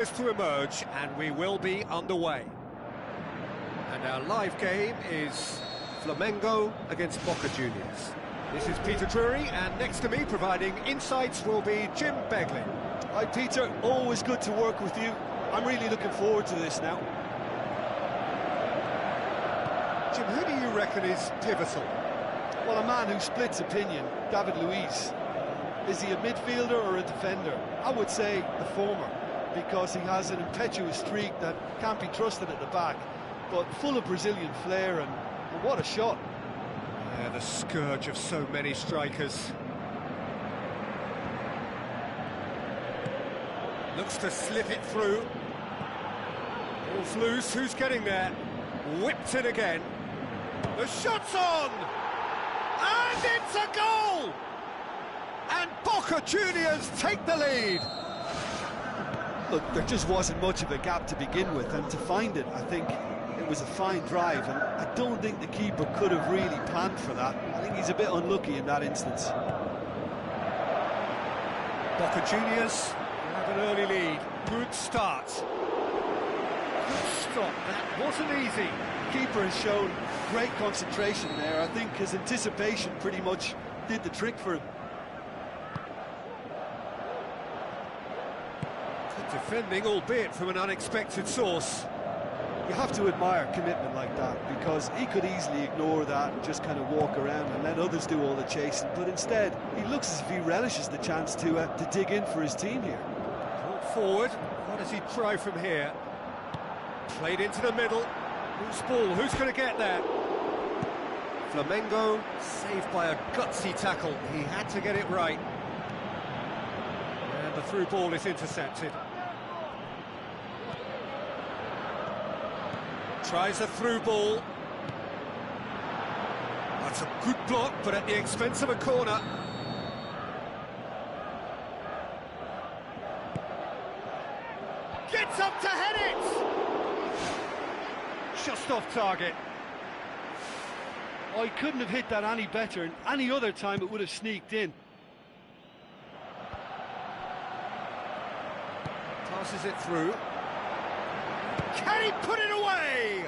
Is to emerge, and we will be underway. And our live game is Flamengo against Boca Juniors. This is Peter Drury, and next to me providing insights will be Jim Begley. Hi Peter, always good to work with you. I'm really looking forward to this now. Jim, who do you reckon is pivotal? Well, a man who splits opinion, David Luiz. Is he a midfielder or a defender? I would say the former, because he has an impetuous streak that can't be trusted at the back, but full of Brazilian flair, and what a shot. Yeah, the scourge of so many strikers. Looks to slip it through. Ball's loose, who's getting there? Whipped in again. The shot's on! And it's a goal! And Boca Juniors take the lead. Look, there just wasn't much of a gap to begin with, and to find it, I think it was a fine drive, and I don't think the keeper could have really planned for that. I think he's a bit unlucky in that instance. Boca Juniors have an early lead. Good start. Good stop. That wasn't easy. The keeper has shown great concentration there. I think his anticipation pretty much did the trick for him. Defending, albeit from an unexpected source. You have to admire commitment like that, because he could easily ignore that and just kind of walk around and let others do all the chasing, but instead he looks as if he relishes the chance to dig in for his team here. Brought forward, what does he try from here? Played into the middle. Who's ball? Who's going to get there? Flamengo saved by a gutsy tackle. He had to get it right. And the through ball is intercepted. Tries a through ball. That's a good block, but at the expense of a corner. Gets up to head it! Just off target. Oh, he couldn't have hit that any better, and any other time it would have sneaked in. Passes it through. Can he put it away?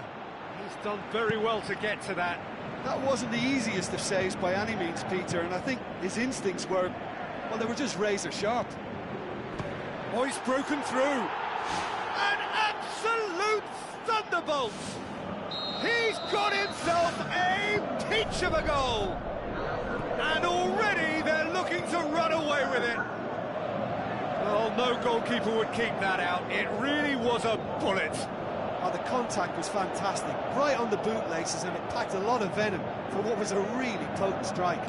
He's done very well to get to that. That wasn't the easiest of saves by any means, Peter, and I think his instincts were, well, they were just razor sharp. Oh, he's broken through. An absolute thunderbolt. He's got himself a peach of a goal. And already they're looking to run away with it. Well, no goalkeeper would keep that out. It really was a bullet. Oh, the contact was fantastic, right on the bootlaces, and it packed a lot of venom for what was a really potent strike.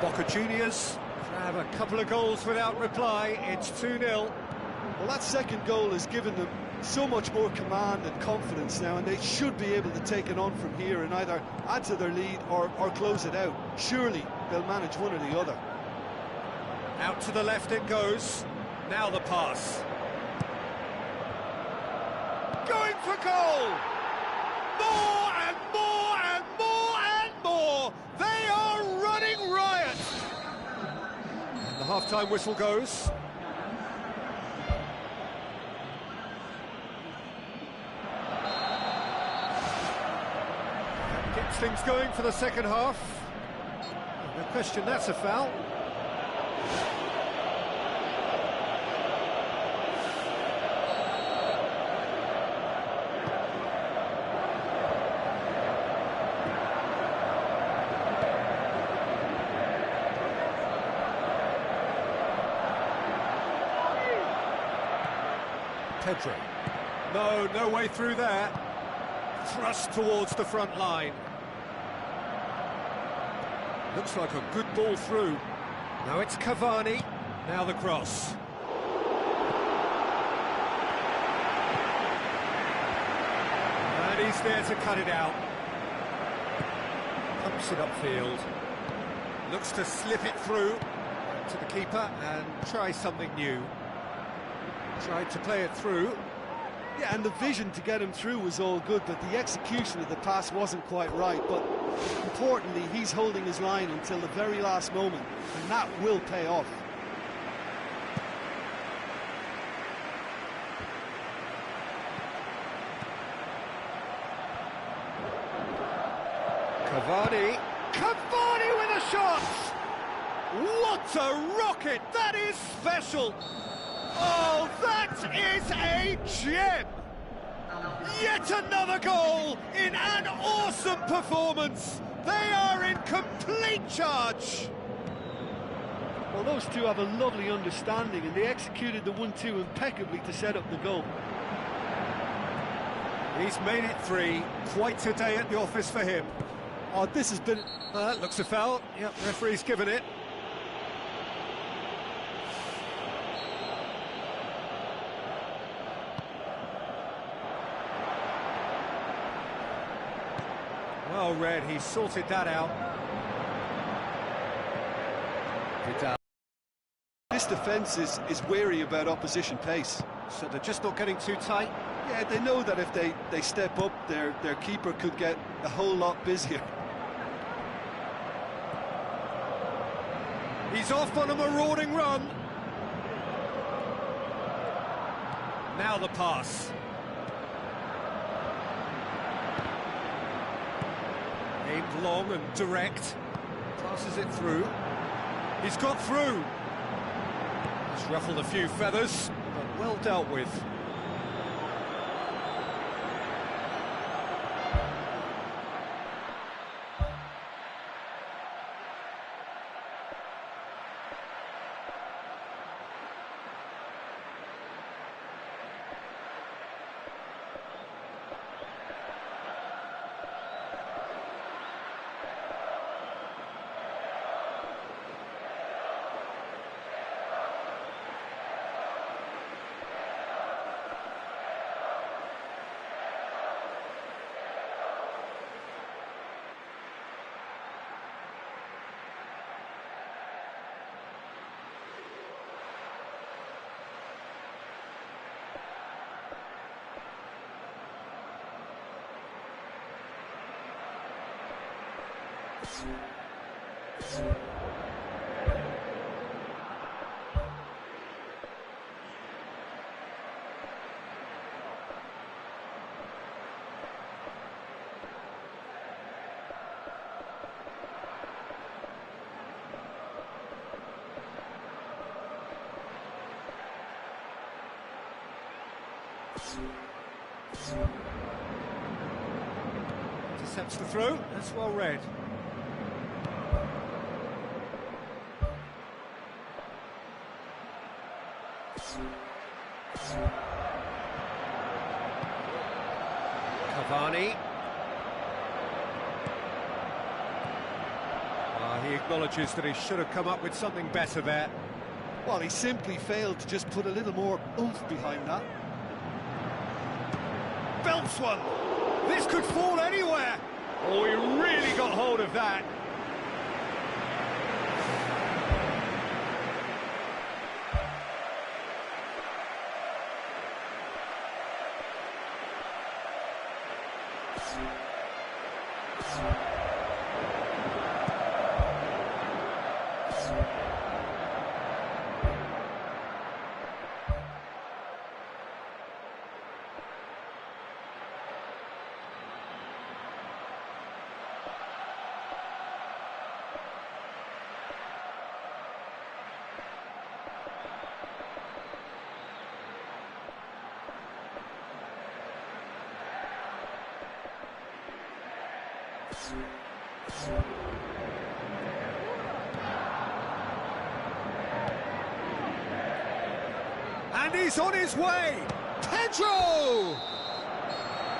Boca Juniors have a couple of goals without reply. It's 2-0. Well, that second goal has given them so much more command and confidence now, and they should be able to take it on from here and either add to their lead or close it out. Surely they'll manage one or the other. Out to the left it goes. Now the pass. Going for goal! More and more and more and more! They are running riot! And the half-time whistle goes. That gets things going for the second half. No question, that's a foul. Pedro. No way through there. Thrust towards the front line. Looks like a good ball through. Now it's Cavani. Now the cross. And he's there to cut it out. Pumps it upfield. Looks to slip it through to the keeper and try something new. Tried to play it through. Yeah, and the vision to get him through was all good, but the execution of the pass wasn't quite right. But importantly, he's holding his line until the very last moment, and that will pay off. Cavani. Cavani with a shot! What a rocket! That is special! Oh, that is a gem! Yet another goal in an awesome performance! They are in complete charge! Well, those two have a lovely understanding, and they executed the 1-2 impeccably to set up the goal. He's made it 3. Quite a day at the office for him. Oh, this has been... Looks a foul. Yep, referee's given it. Well read, he sorted that out. This defence is wary about opposition pace. So they're just not getting too tight? Yeah, they know that if they step up, their keeper could get a whole lot busier. He's off on a marauding run. Now the pass. Aimed long and direct. Passes it through. He's got through. He's ruffled a few feathers, but well dealt with. Intercepts the throw, that's well read. Cavani. He acknowledges that he should have come up with something better there. Well, he simply failed to just put a little more oomph behind that. Belts one! This could fall anywhere! Oh, he really got hold of that. And he's on his way! Pedro!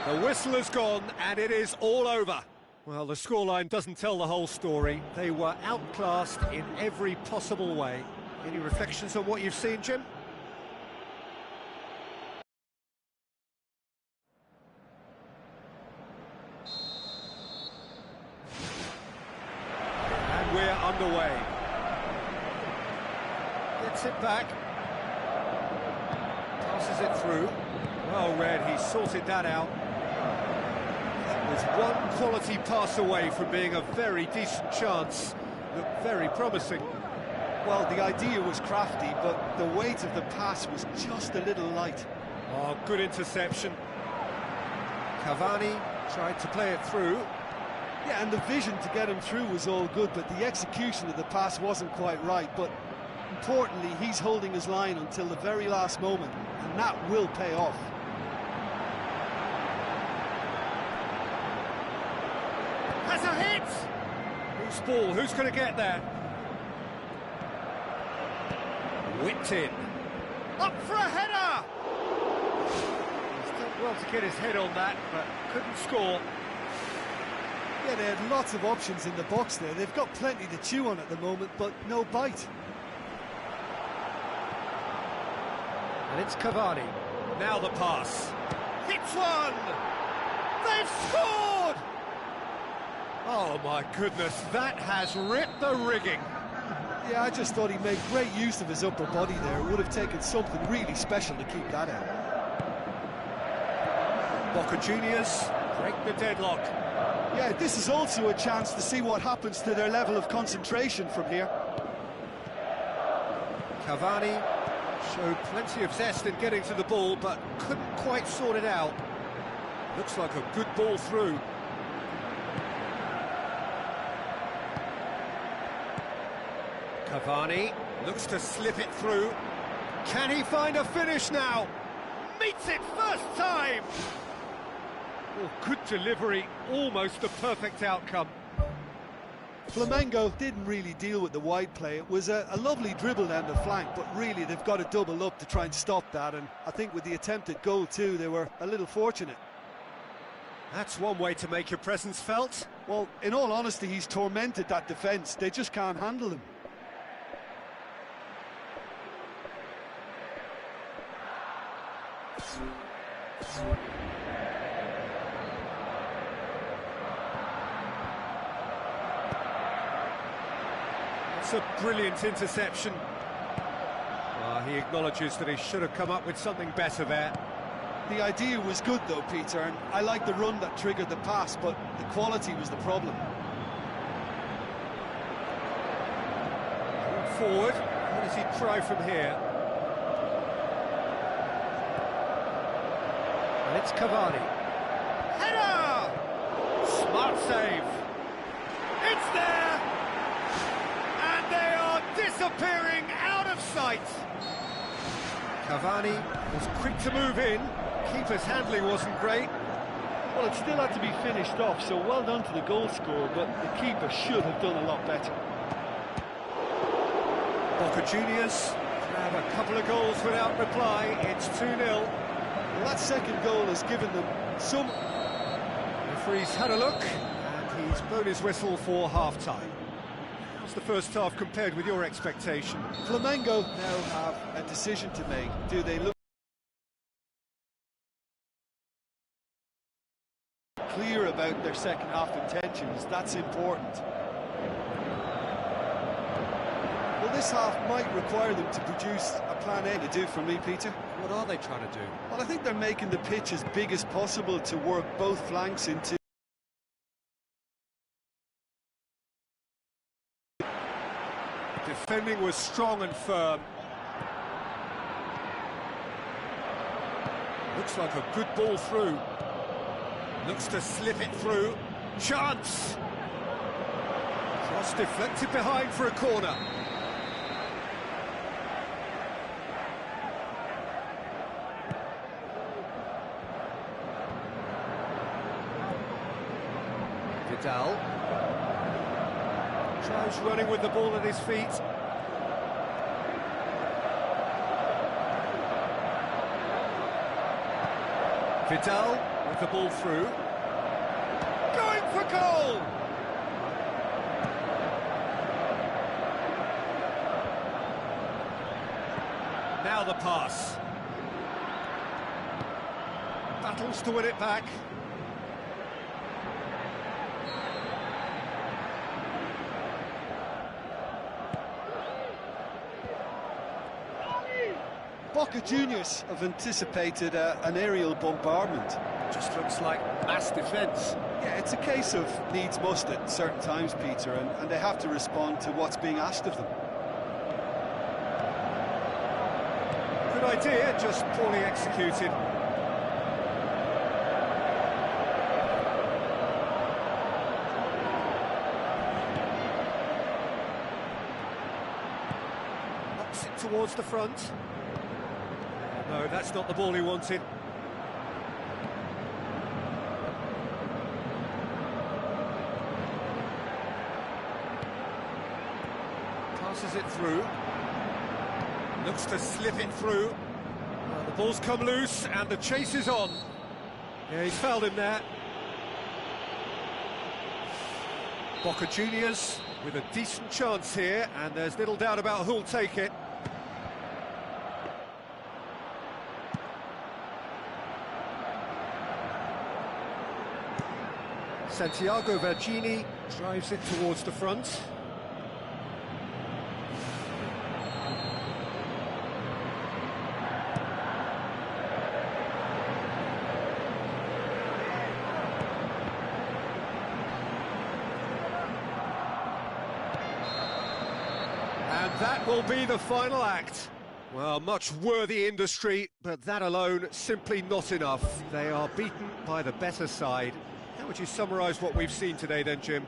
The whistle has gone and it is all over. Well, the scoreline doesn't tell the whole story. They were outclassed in every possible way. Any reflections on what you've seen, Jim? And we're underway. Gets it back. Passes it through. Well read, he sorted that out. That was one quality pass away from being a very decent chance. Looked very promising. Well, the idea was crafty, but the weight of the pass was just a little light. Oh, good interception. Cavani tried to play it through. Yeah, and the vision to get him through was all good, but the execution of the pass wasn't quite right. But importantly, he's holding his line until the very last moment, and that will pay off. Has a hit! Who's ball? Who's going to get there? Whipped in. Up for a header! He's done well to get his head on that, but couldn't score. Yeah, they had lots of options in the box there. They've got plenty to chew on at the moment, but no bite. And it's Cavani. Now the pass. Hits one! They've scored! Oh my goodness, that has ripped the rigging. Yeah, I just thought he made great use of his upper body there. It would have taken something really special to keep that out. Boca Juniors break the deadlock. Yeah, this is also a chance to see what happens to their level of concentration from here. Cavani showed plenty of zest in getting to the ball, but couldn't quite sort it out. Looks like a good ball through. Cavani looks to slip it through. Can he find a finish now? Meets it first time! Oh, good delivery, almost the perfect outcome. Flamengo didn't really deal with the wide play. It was a lovely dribble down the flank, but really they've got to double up to try and stop that, and I think with the attempted goal too, they were a little fortunate. That's one way to make your presence felt. Well, in all honesty, he's tormented that defence. They just can't handle him. It's a brilliant interception. He acknowledges that he should have come up with something better there. The idea was good though, Peter, and I like the run that triggered the pass, but the quality was the problem. Forward, what does he try from here? And it's Cavani. Header! Smart save. It's there! And they are disappearing out of sight. Cavani was quick to move in. Keeper's handling wasn't great. Well, it still had to be finished off, so well done to the goal scorer, but the keeper should have done a lot better. Boca Juniors have a couple of goals without reply. It's 2-0. Well, that second goal has given them some... The referee's had a look, and he's blown his whistle for half-time. How's the first half compared with your expectation? Flamengo now have a decision to make. Do they look clear about their second half intentions? That's important. Well, this half might require them to produce a plan A to do for me, Peter. What are they trying to do? Well, I think they're making the pitch as big as possible to work both flanks into... Defending was strong and firm. Looks like a good ball through. Looks to slip it through. Chance! Cross deflected behind for a corner. Vidal tries running with the ball at his feet. Vidal with the ball through. Going for goal! Now the pass. Battles to win it back. Boca Juniors have anticipated an aerial bombardment. Just looks like mass defence. Yeah, it's a case of needs must at certain times, Peter, and they have to respond to what's being asked of them. Good idea, just poorly executed. towards the front. No, that's not the ball he wanted. Passes it through. Looks to slip it through. The ball's come loose and the chase is on. Yeah, he's fouled him there. Boca Juniors with a decent chance here, and there's little doubt about who'll take it. Santiago Vergini drives it towards the front. And that will be the final act. Well, much worthy industry, but that alone simply not enough. They are beaten by the better side. How would you summarise what we've seen today then, Jim?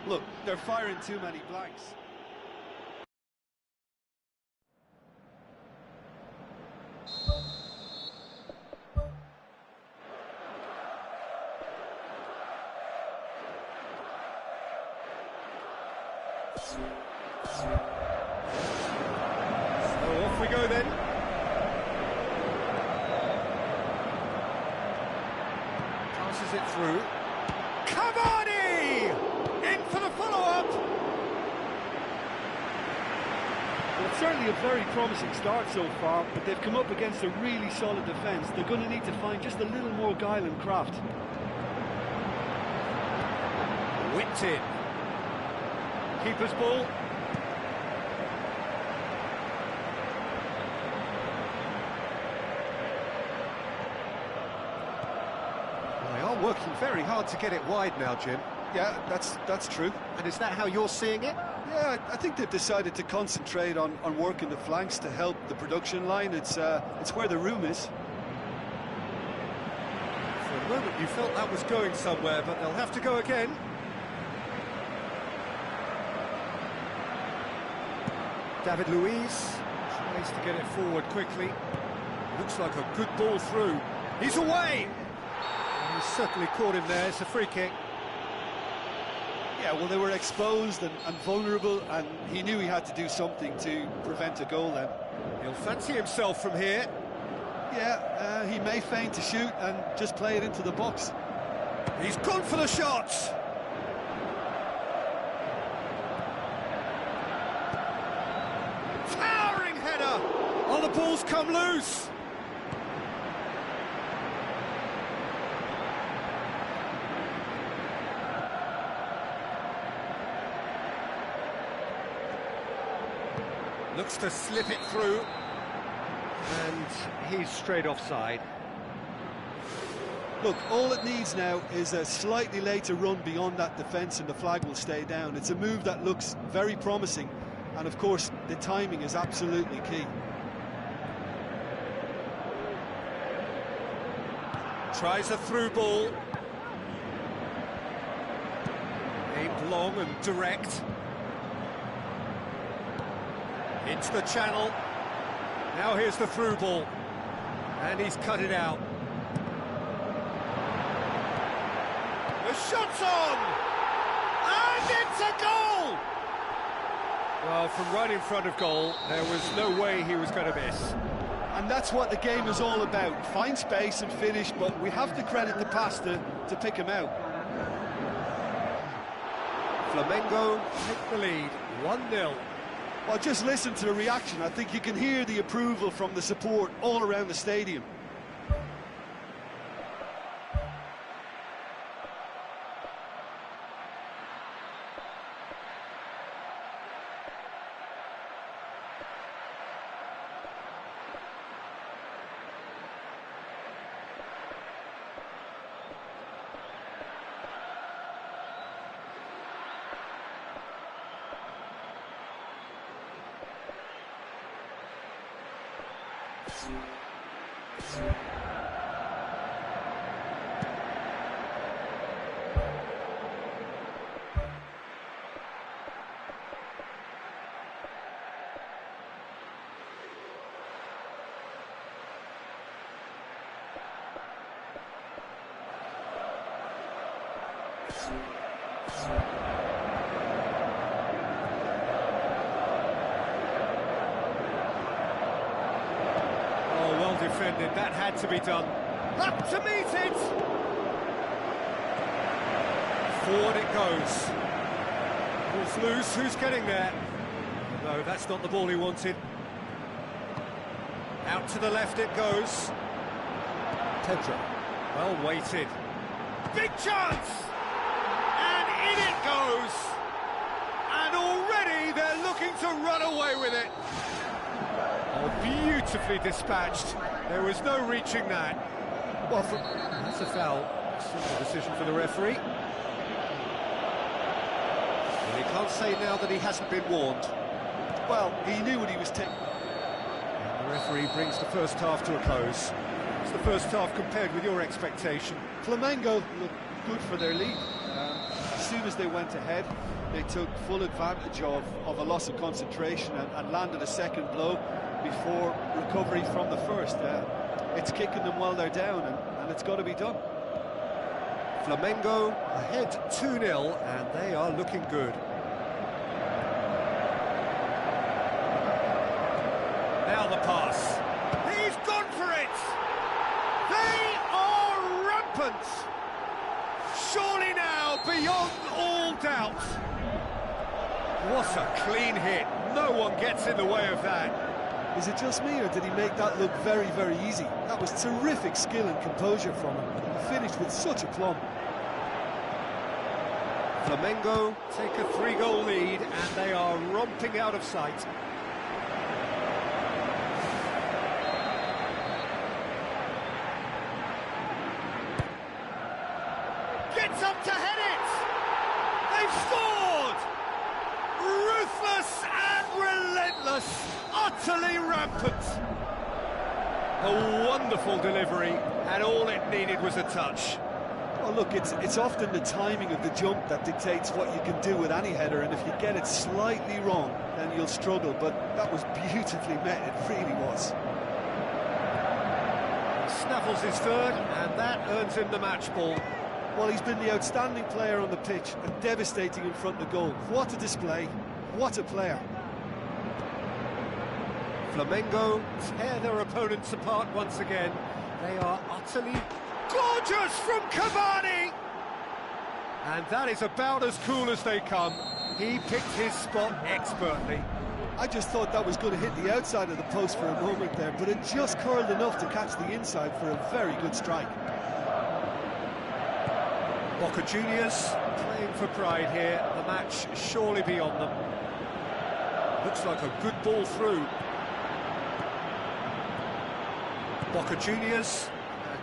Look, they're firing too many blanks. So off we go then. Passes it through. Cavani! In for the follow-up! Well, it's certainly a very promising start so far, but they've come up against a really solid defence. They're going to need to find just a little more guile and craft. Whipped in. Keeper's ball. They are working very hard to get it wide now, Jim. Yeah, that's true. And is that how you're seeing it? Yeah, I think they've decided to concentrate on working the flanks to help the production line. It's where the room is. For a moment you felt that was going somewhere, but they'll have to go again. David Luiz tries to get it forward quickly. Looks like a good ball through. He's away! And he's certainly caught him there. It's a free kick. Yeah, well, they were exposed and vulnerable, and he knew he had to do something to prevent a goal then. He'll fancy himself from here. Yeah, he may feign to shoot and just play it into the box. He's gone for the shots! Towering header! Oh, the ball's come loose! Looks to slip it through, and he's straight offside. Look, all it needs now is a slightly later run beyond that defence and the flag will stay down. It's a move that looks very promising, and of course the timing is absolutely key. Tries a through ball. Aimed long and direct. Into the channel. Now here's the through ball. And he's cut it out. The shot's on! And it's a goal! Well, from right in front of goal, there was no way he was going to miss. And that's what the game is all about. Find space and finish, but we have to credit the pass to pick him out. Flamengo take the lead, 1-0. Well, just listen to the reaction. I think you can hear the approval from the support all around the stadium. Oh, well defended, that had to be done. Up to meet it! Forward it goes. Ball's loose, who's getting there? No, that's not the ball he wanted. Out to the left it goes. Pedro, well weighted. Big chance! And in it goes! And already they're looking to run away with it. Oh, beautifully dispatched. There was no reaching that. Well, that's a foul. Simple decision for the referee. And he can't say now that he hasn't been warned. Well, he knew what he was taking. The referee brings the first half to a close. It's the first half compared with your expectation. Flamengo looked good for their lead. As soon as they went ahead, they took full advantage of a loss of concentration and landed a second blow before recovery from the first. It's kicking them while they're down, and it's got to be done. Flamengo ahead 2-0, and they are looking good. Now the pass. He's gone for it! They are rampant! Surely now, beyond all doubt. What a clean hit. No one gets in the way of that. Is it just me, or did he make that look very, very easy? That was terrific skill and composure from him. He finished with such aplomb. Flamengo take a 3-goal lead, and they are romping out of sight. Gets up to head it! They've scored! Ruthless and relentless, utterly rampant. A wonderful delivery, and all it needed was a touch. Well, look, it's often the timing of the jump that dictates what you can do with any header, and if you get it slightly wrong, then you'll struggle, but that was beautifully met, it really was. Snaffles his third, and that earns him the match ball. Well, he's been the outstanding player on the pitch and devastating in front of goal. What a display, what a player. Flamengo tear their opponents apart once again. They are utterly gorgeous from Cavani! And that is about as cool as they come. He picked his spot expertly. I just thought that was going to hit the outside of the post for a moment there, but it just curled enough to catch the inside for a very good strike. Boca Juniors playing for pride here. The match surely beyond them. Looks like a good ball through. Boca Juniors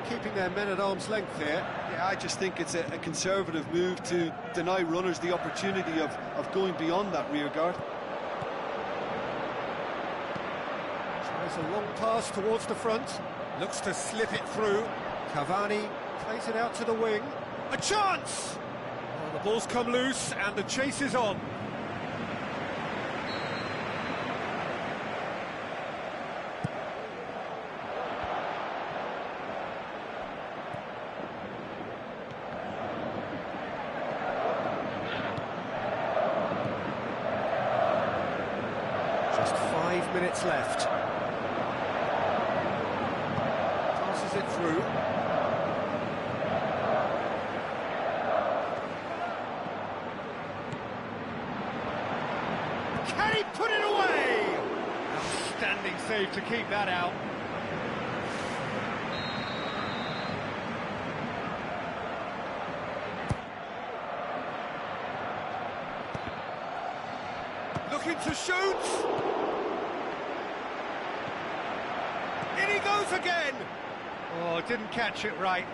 keeping their men at arm's length here. Yeah, I just think it's a conservative move to deny runners the opportunity of going beyond that rear guard. Tries a long pass towards the front. Looks to slip it through. Cavani plays it out to the wing. A chance! Oh, the ball's come loose and the chase is on. Just 5 minutes left. Passes it through. Can he put it away? Outstanding save to keep that out. Looking to shoot. In he goes again. Oh, didn't catch it right.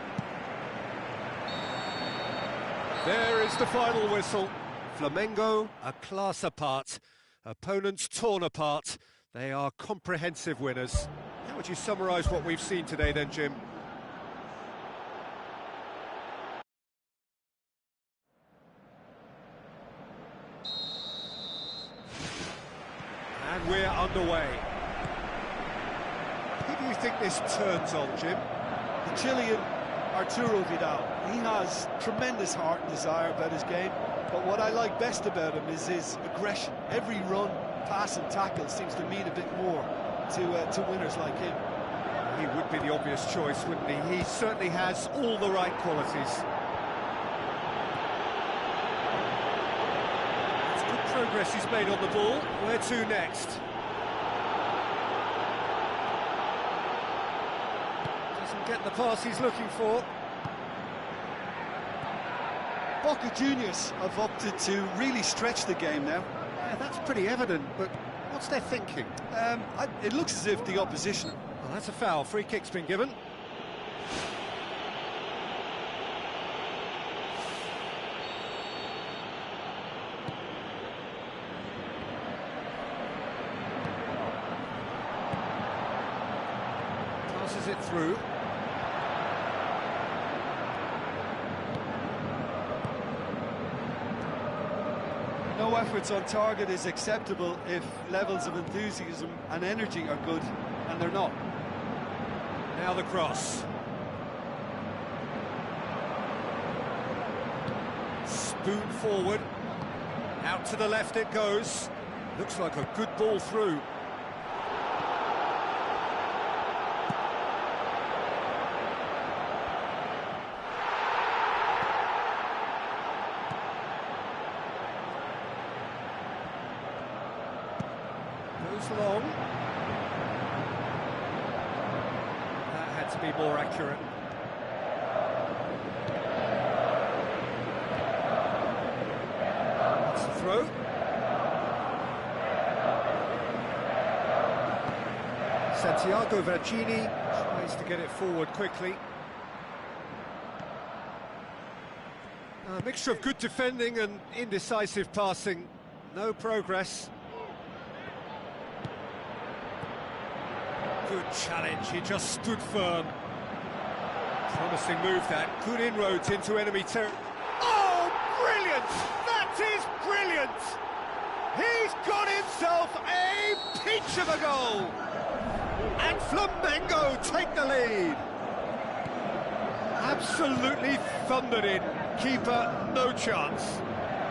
There is the final whistle. Flamengo, a class apart. Opponents torn apart. They are comprehensive winners. How would you summarise what we've seen today then, Jim? And we're underway. Who do you think this turns on, Jim? The Chilean Arturo Vidal. He has tremendous heart and desire about his game, but what I like best about him is his aggression. Every run, pass and tackle seems to mean a bit more to winners like him. He would be the obvious choice, wouldn't he? He certainly has all the right qualities. It's good progress he's made on the ball. Where to next? Doesn't get the pass he's looking for. Boca Juniors have opted to really stretch the game now. Yeah, that's pretty evident, but what's their thinking? It looks as if the opposition... Well, that's a foul. Free kick's been given. Passes it through. No efforts on target is acceptable if levels of enthusiasm and energy are good, and they're not. Now the cross. Spoon forward. Out to the left it goes. Looks like a good ball through. Goes long. That had to be more accurate. That's the throw. Santiago Vergini tries to get it forward quickly. A mixture of good defending and indecisive passing. No progress. Good challenge, he just stood firm. Promising move that, good inroads into enemy territory. Oh, brilliant! That is brilliant! He's got himself a peach of a goal! And Flamengo take the lead! Absolutely thundered in. Keeper, no chance.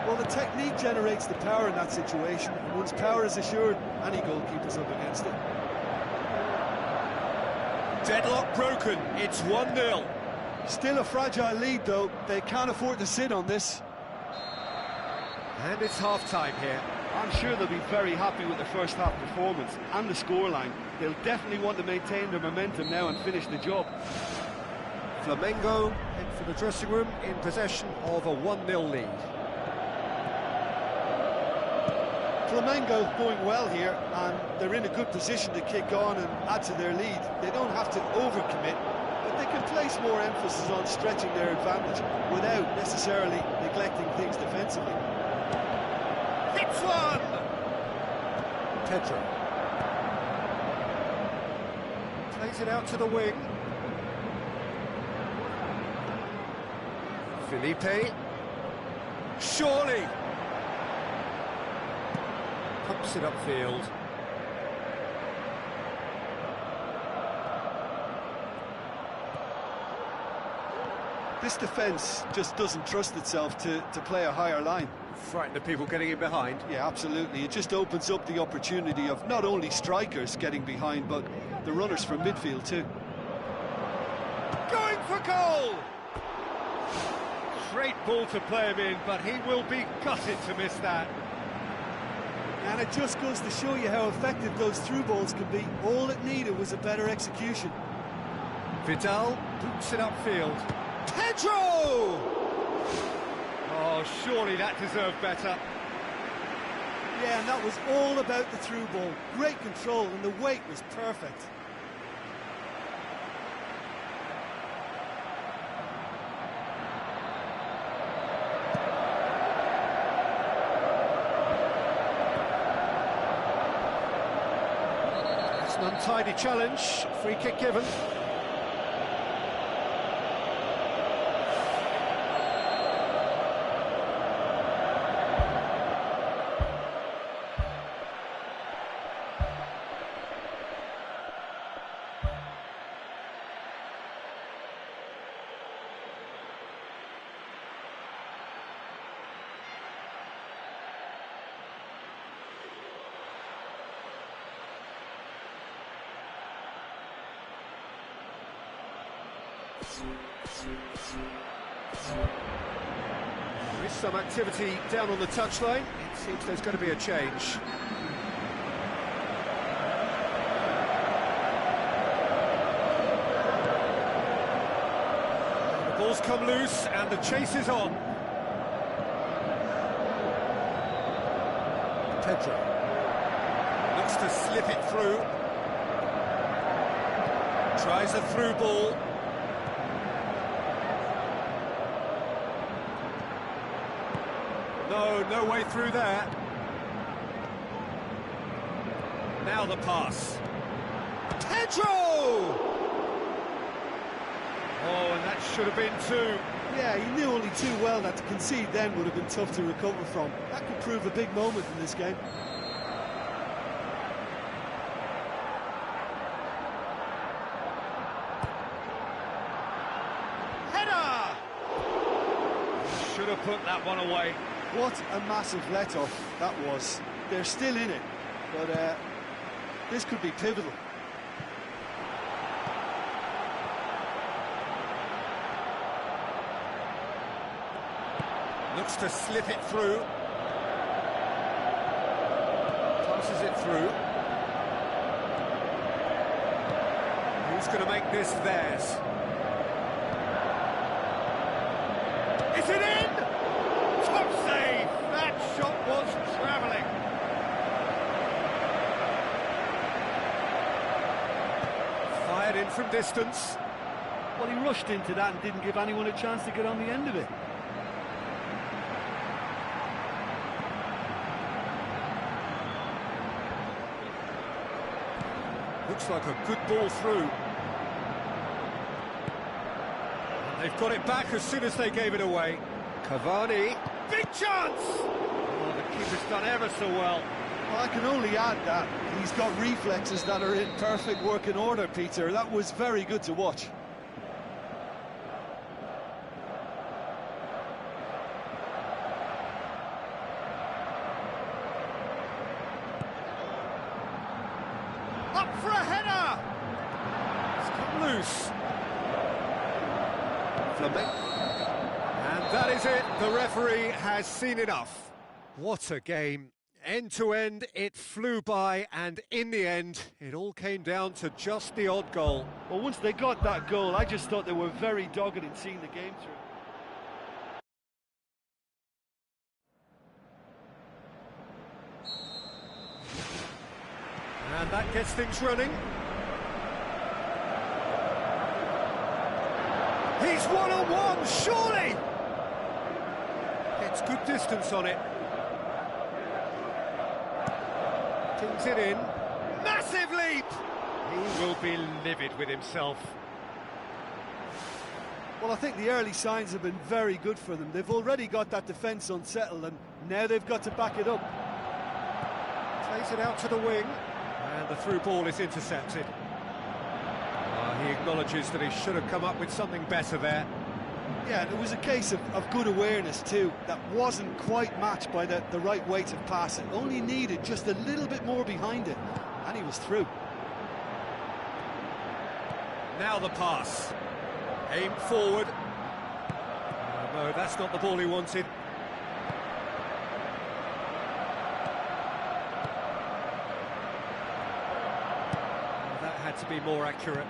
Well, the technique generates the power in that situation, and once power is assured, any goalkeeper's up against it. Deadlock broken, it's 1-0. Still a fragile lead, though. They can't afford to sit on this. And it's half-time here. I'm sure they'll be very happy with their first half performance and the scoreline. They'll definitely want to maintain their momentum now and finish the job. Flamengo head for the dressing room in possession of a 1-0 lead. Flamengo going well here, and they're in a good position to kick on and add to their lead. They don't have to overcommit, but they can place more emphasis on stretching their advantage without necessarily neglecting things defensively. Hits one! Pedro. Plays it out to the wing. Felipe. Surely! Pumps it upfield. This defence just doesn't trust itself to play a higher line. Frightened of people getting in behind. Yeah, absolutely. It just opens up the opportunity of not only strikers getting behind, but the runners from midfield too. Going for goal! Great ball to play him in, but he will be gutted to miss that. And it just goes to show you how effective those through balls can be. All it needed was a better execution. Vidal boots it upfield. Pedro! Oh, surely that deserved better. Yeah, and that was all about the through ball. Great control, and the weight was perfect. An untidy challenge, free kick given. There is some activity down on the touchline. It seems there's going to be a change. The ball's come loose and the chase is on. Pedro looks to slip it through. Tries a through ball. No way through there. Now the pass. Pedro! Oh, and that should have been two. Yeah, he knew only too well that to concede then would have been tough to recover from. That could prove a big moment in this game. Header! Should have put that one away. What a massive let-off that was. They're still in it, but this could be pivotal. Looks to slip it through. Passes it through. Who's going to make this theirs? Is it in? Top save! That shot was travelling. Fired in from distance. Well, he rushed into that and didn't give anyone a chance to get on the end of it. Looks like a good ball through. And they've got it back as soon as they gave it away. Cavani. Big chance! Oh, the keeper's done ever so well. Well, I can only add that he's got reflexes that are in perfect working order, Peter. That was very good to watch. Up for a header! It's come loose. And that is it. The referee has seen enough. What a game. End to end, it flew by, and in the end, it all came down to just the odd goal. Well, once they got that goal, I just thought they were very dogged in seeing the game through. And that gets things running. He's one-on-one, surely! Gets good distance on it. Pings it in. Massive leap! He will be livid with himself. Well, I think the early signs have been very good for them. They've already got that defence unsettled, and now they've got to back it up. Plays it out to the wing. And the through ball is intercepted. He acknowledges that he should have come up with something better there. Yeah, and it was a case of good awareness too. That wasn't quite matched by the right weight of pass. It only needed just a little bit more behind it, and he was through. Now the pass. Aim forward. No, that's not the ball he wanted. To be more accurate.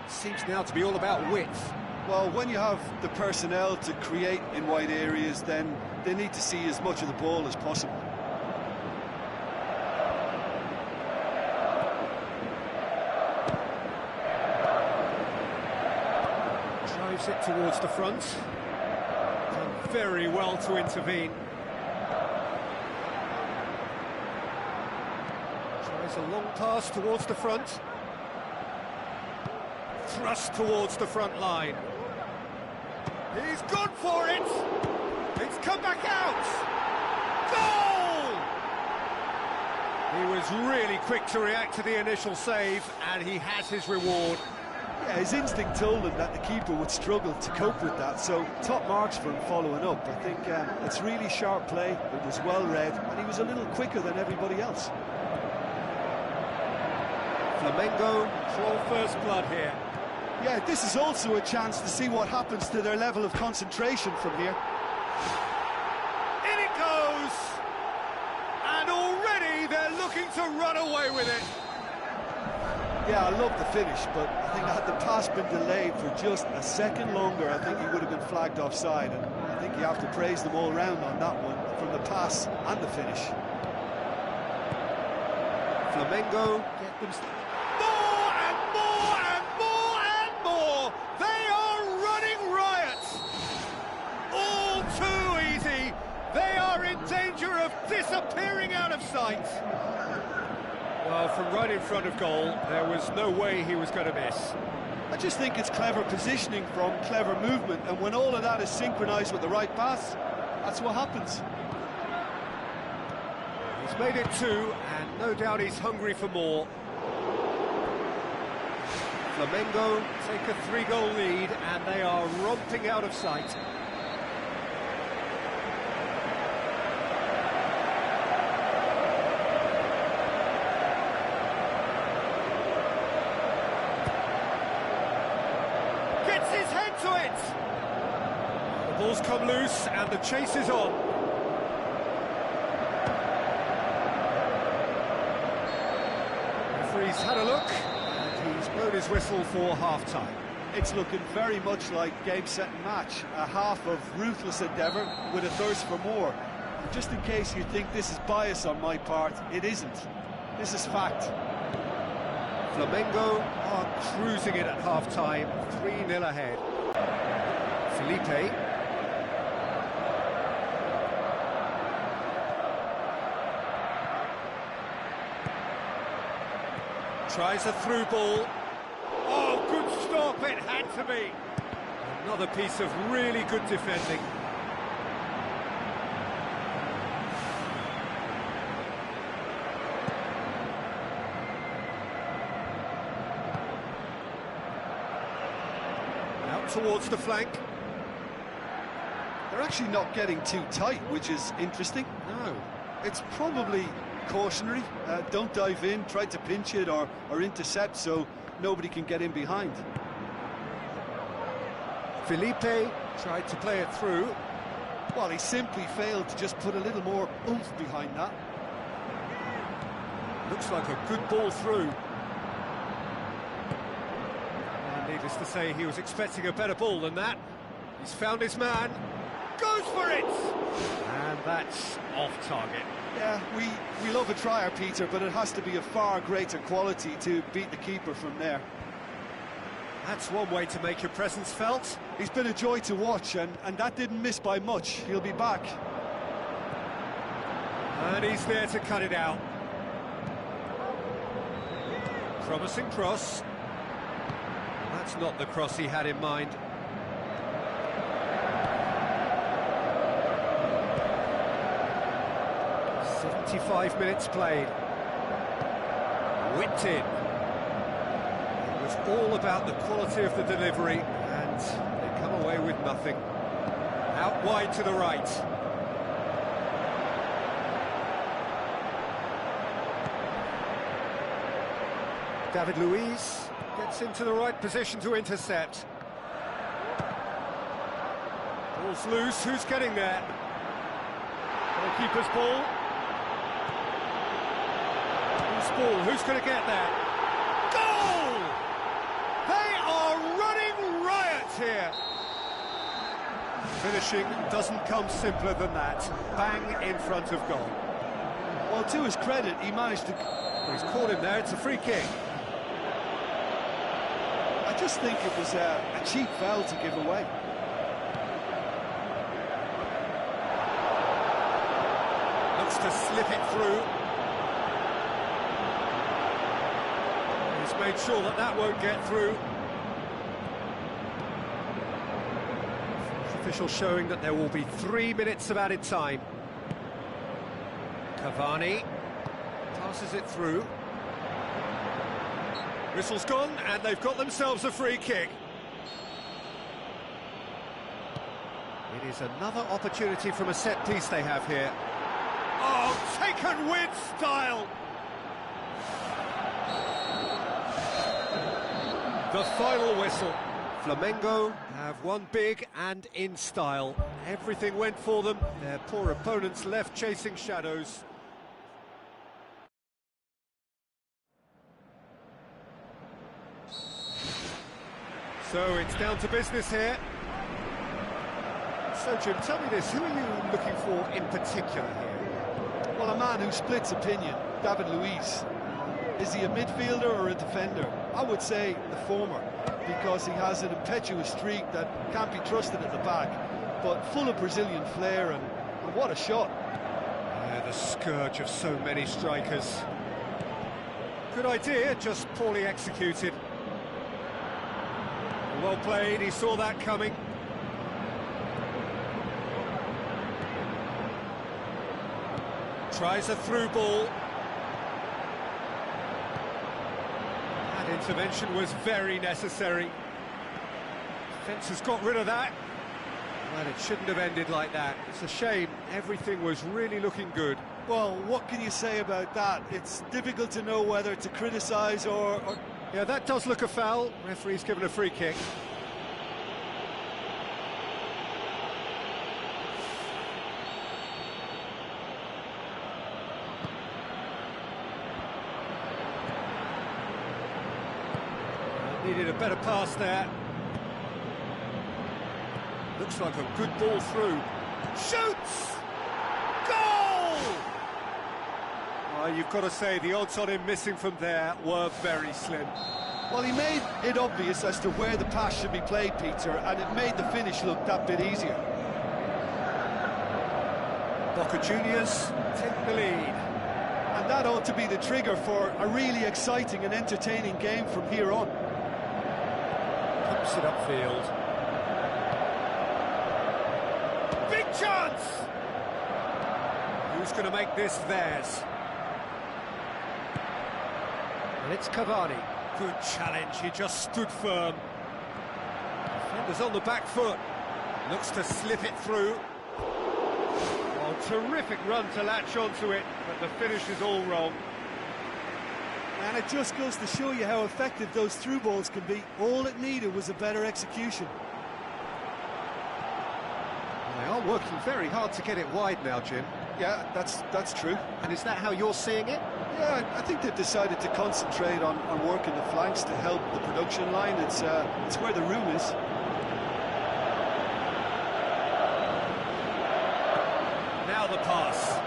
Seems now to be all about width. Well, when you have the personnel to create in wide areas, then they need to see as much of the ball as possible. Drives it towards the front. Done very well to intervene. A long pass towards the front. Thrust towards the front line. He's gone for it! It's come back out! Goal! He was really quick to react to the initial save, and he has his reward. Yeah, his instinct told him that the keeper would struggle to cope with that, so top marks for him following up. I think it's really sharp play, it was well read, and he was a little quicker than everybody else. Flamengo draw first blood here. Yeah, this is also a chance to see what happens to their level of concentration from here. In it goes! And already they're looking to run away with it. Yeah, I love the finish, but I think had the pass been delayed for just a second longer, I think he would have been flagged offside, and I think you have to praise them all round on that one, from the pass and the finish. Flamengo get them more and more and more and more. They are running riot. All too easy. They are in danger of disappearing out of sight. Well, from right in front of goal, there was no way he was going to miss. I just think it's clever positioning from clever movement, and when all of that is synchronised with the right pass, that's what happens. He's made it 2, and no doubt he's hungry for more. Flamengo take a 3-goal lead, and they are romping out of sight. Gets his head to it! The ball's come loose, and the chase is on. He's had a look, and he's blown his whistle for half-time. It's looking very much like game, set and match, a half of ruthless endeavour with a thirst for more. Just in case you think this is bias on my part, it isn't. This is fact. Flamengo are cruising it at half-time, 3-0 ahead. Felipe. Tries a through ball. Oh, good stop, it had to be. Another piece of really good defending. Out towards the flank. They're actually not getting too tight, which is interesting. No. It's probably cautionary. Don't dive in, try to pinch it or intercept so nobody can get in behind. Felipe tried to play it through. Well, he simply failed to just put a little more oomph behind that. Looks like a good ball through. And needless to say, he was expecting a better ball than that. He's found his man. Goes for it! And that's off target. Yeah, we love a trier, Peter, but it has to be a far greater quality to beat the keeper from there. That's one way to make your presence felt. He's been a joy to watch, and that didn't miss by much. He'll be back. And he's there to cut it out. Promising cross. That's not the cross he had in mind. "75 minutes played. Whipped in. It was all about the quality of the delivery, and they come away with nothing. Out wide to the right. David Luiz gets into the right position to intercept. Ball's loose, who's getting there? Goalkeeper's ball. Who's ball, who's going to get there? Goal! They are running riot here. Finishing doesn't come simpler than that. Bang in front of goal. Well, to his credit, he managed to... He's caught him there, it's a free kick. I just think it was a cheap foul to give away. Looks to slip it through. He's made sure that that won't get through. Official showing that there will be 3 minutes of added time. Cavani passes it through. Whistle's gone, and they've got themselves a free kick. It is another opportunity from a set piece they have here. Oh, taken with style! The final whistle. Flamengo have won big and in style. Everything went for them. Their poor opponents left chasing shadows. So it's down to business here. So Jim, tell me this, who are you looking for in particular here? Well, a man who splits opinion, David Luiz. Is he a midfielder or a defender? I would say the former, because he has an impetuous streak that can't be trusted at the back, but full of Brazilian flair, and what a shot. Yeah, the scourge of so many strikers. Good idea, just poorly executed. Well played, he saw that coming. Tries a through ball. That intervention was very necessary. Defence has got rid of that. Well, it shouldn't have ended like that. It's a shame. Everything was really looking good. Well, what can you say about that? It's difficult to know whether to criticise or... Yeah, that does look a foul. Referee's given a free kick. Needed a better pass there. Looks like a good ball through. Shoots! Goal! Oh, you've got to say, the odds on him missing from there were very slim. Well, he made it obvious as to where the pass should be played, Peter, and it made the finish look that bit easier. Boca Juniors take the lead. And that ought to be the trigger for a really exciting and entertaining game from here on. Pumps it upfield. Big chance! Who's going to make this theirs? And it's Cavani. Good challenge, he just stood firm. Defender's on the back foot. Looks to slip it through. Oh, terrific run to latch onto it, but the finish is all wrong. And it just goes to show you how effective those through balls can be. All it needed was a better execution. They are working very hard to get it wide now, Jim. Yeah, that's true. And is that how you're seeing it? Yeah, I think they've decided to concentrate on working the flanks to help the production line. It's where the room is. Now the pass.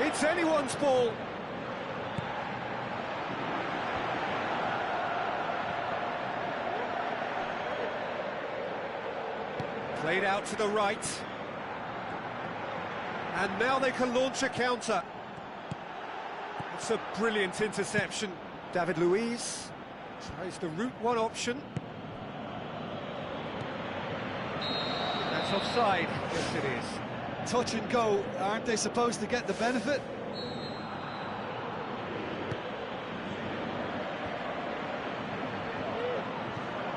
It's anyone's ball. Played out to the right. And now they can launch a counter. It's a brilliant interception. David Luiz tries the route one option. That's offside. Yes, it is. Touch and go. Aren't they supposed to get the benefit?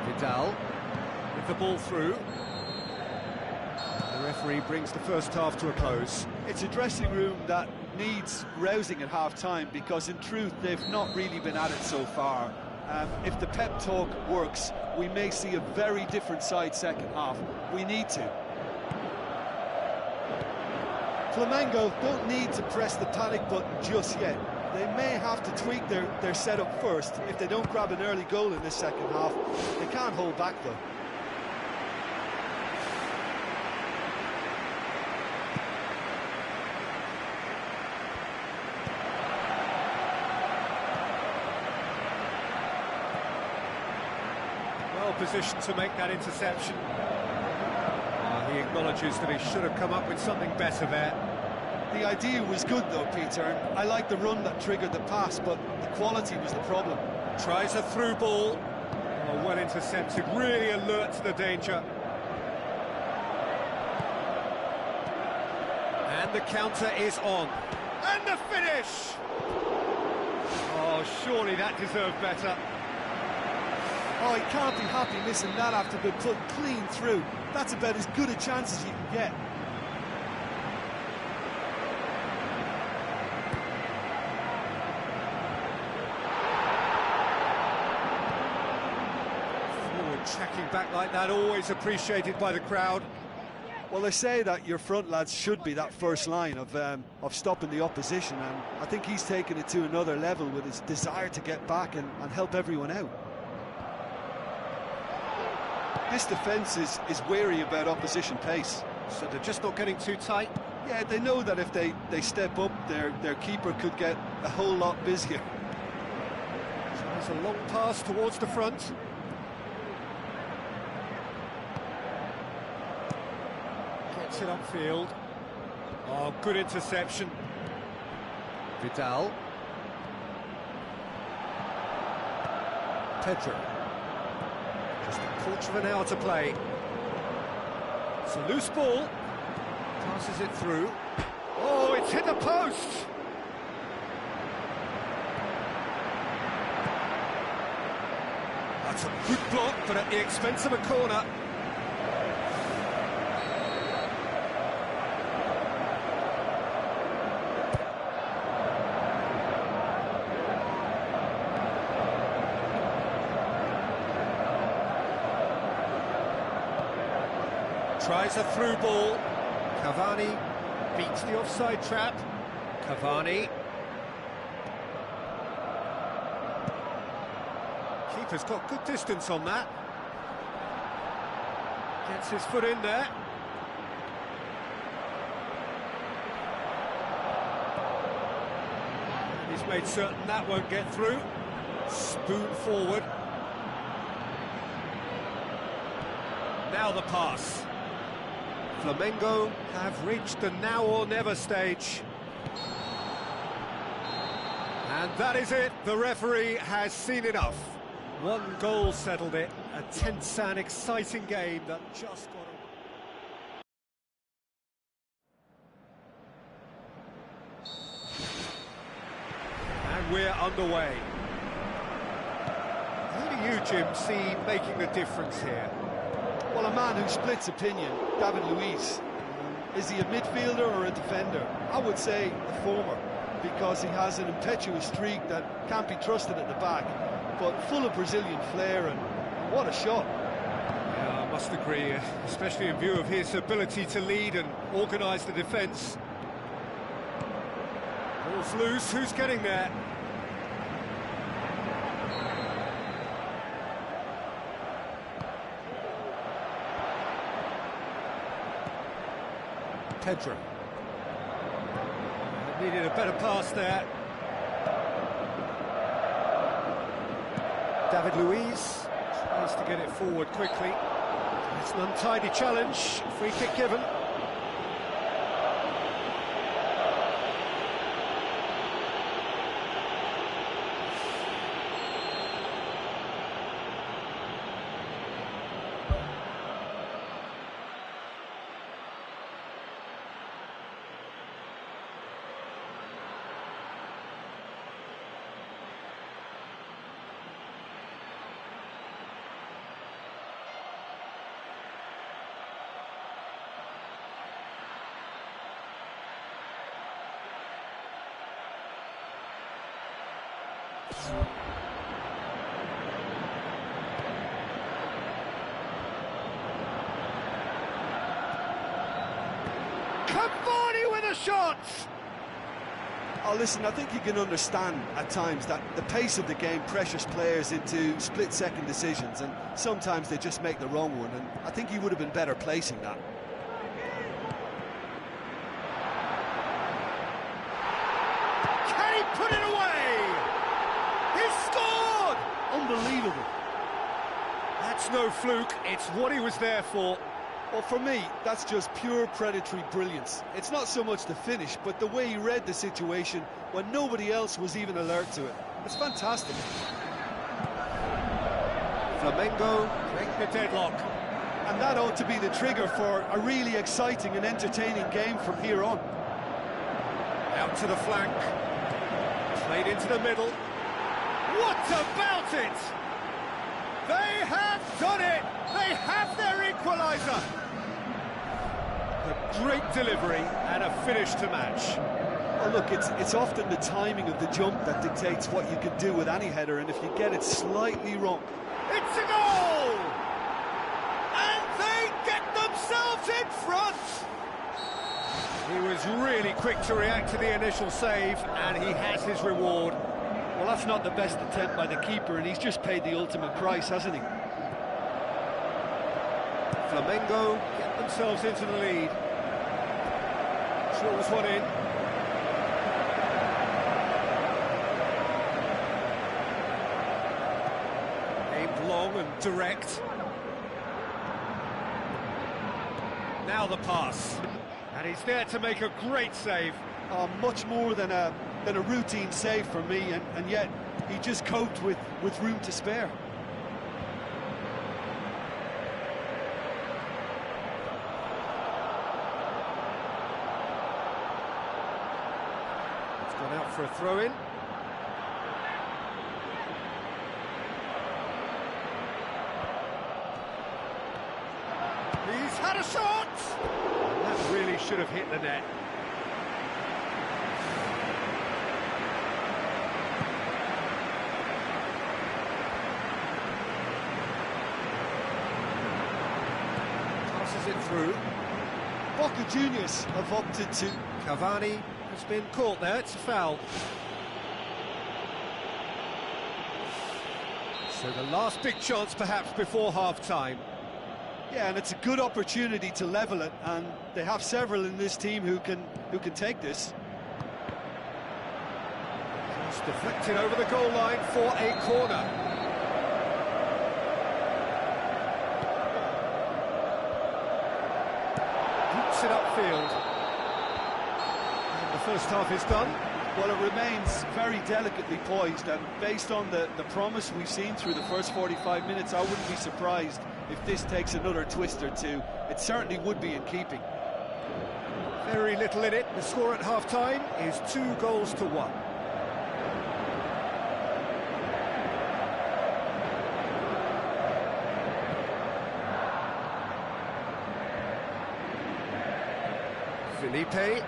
Vidal with the ball through. The referee brings the first half to a close. It's a dressing room that needs rousing at half-time, because in truth they've not really been at it so far. If the pep talk works, we may see a very different side second half. We need to. Flamengo don't need to press the panic button just yet. They may have to tweak their setup first. If they don't grab an early goal in this second half, they can't hold back though. Position to make that interception. He acknowledges that he should have come up with something better there. The idea was good though, Peter. I like the run that triggered the pass, but the quality was the problem. Tries a through ball. Oh, well intercepted, really alert to the danger. And the counter is on. And the finish! Oh, surely that deserved better. Oh, he can't be happy missing that after being put clean through. That's about as good a chance as you can get. Tracking back like that, always appreciated by the crowd. Well, they say that your front lads should be that first line of stopping the opposition, and I think he's taken it to another level with his desire to get back and help everyone out. This defence is wary about opposition pace. So they're just not getting too tight? Yeah, they know that if they step up, their keeper could get a whole lot busier. Tries a long pass towards the front. Gets it upfield. Oh, good interception. Vidal. Pedro. Just a quarter of an hour to play. It's a loose ball. Passes it through. Oh, it's hit the post! That's a good block, but at the expense of a corner. Tries a through ball. Cavani beats the offside trap. Cavani. Keeper's got good distance on that. Gets his foot in there. And he's made certain that won't get through. Spoon forward. Now the pass. Flamengo have reached the now or never stage. And that is it. The referee has seen enough. One goal settled it. A tense and exciting game that just got away. And we're underway. Who do you, Jim, see making the difference here? Well, a man who splits opinion, David Luiz. Is he a midfielder or a defender? I would say the former, because he has an impetuous streak that can't be trusted at the back, but full of Brazilian flair, and what a shot. Yeah, I must agree, especially in view of his ability to lead and organise the defence. Ball's loose, who's getting there? Pedro. Needed a better pass there. David Luiz tries to get it forward quickly. It's an untidy challenge, free kick given. Cavani with a shot! Oh, listen, I think you can understand at times that the pace of the game pressures players into split-second decisions, and sometimes they just make the wrong one, and I think he would have been better placing that. Can he put it away? He scored! Unbelievable. That's no fluke, it's what he was there for. Well, for me, that's just pure predatory brilliance. It's not so much the finish, but the way he read the situation when nobody else was even alert to it. It's fantastic. Flamengo break the deadlock. And that ought to be the trigger for a really exciting and entertaining game from here on. Out to the flank. Played into the middle. What about it? They have done it! They have their equaliser! A great delivery and a finish to match. Well, look, it's often the timing of the jump that dictates what you can do with any header, and if you get it slightly wrong... It's a goal! shot in front! He was really quick to react to the initial save, and he has his reward. Well, that's not the best attempt by the keeper, and he's just paid the ultimate price, hasn't he? Flamengo get themselves into the lead. Draws one in. Aimed long and direct. Now the pass. And he's there to make a great save. Much more than a routine save for me, and yet he just coped with room to spare. It's gone out for a throw-in. He's had a shot! That really should have hit the net. Passes it through. Boca Juniors have opted to... Cavani has been caught there, it's a foul. So the last big chance perhaps before half-time. Yeah, and it's a good opportunity to level it, and they have several in this team who can take this. Just deflected over the goal line for a corner. Boots it upfield. And the first half is done. Well, it remains very delicately poised, and based on the promise we've seen through the first 45 minutes, I wouldn't be surprised if this takes another twist or two. It certainly would be in keeping. Very little in it. The score at half-time is 2-1. Felipe.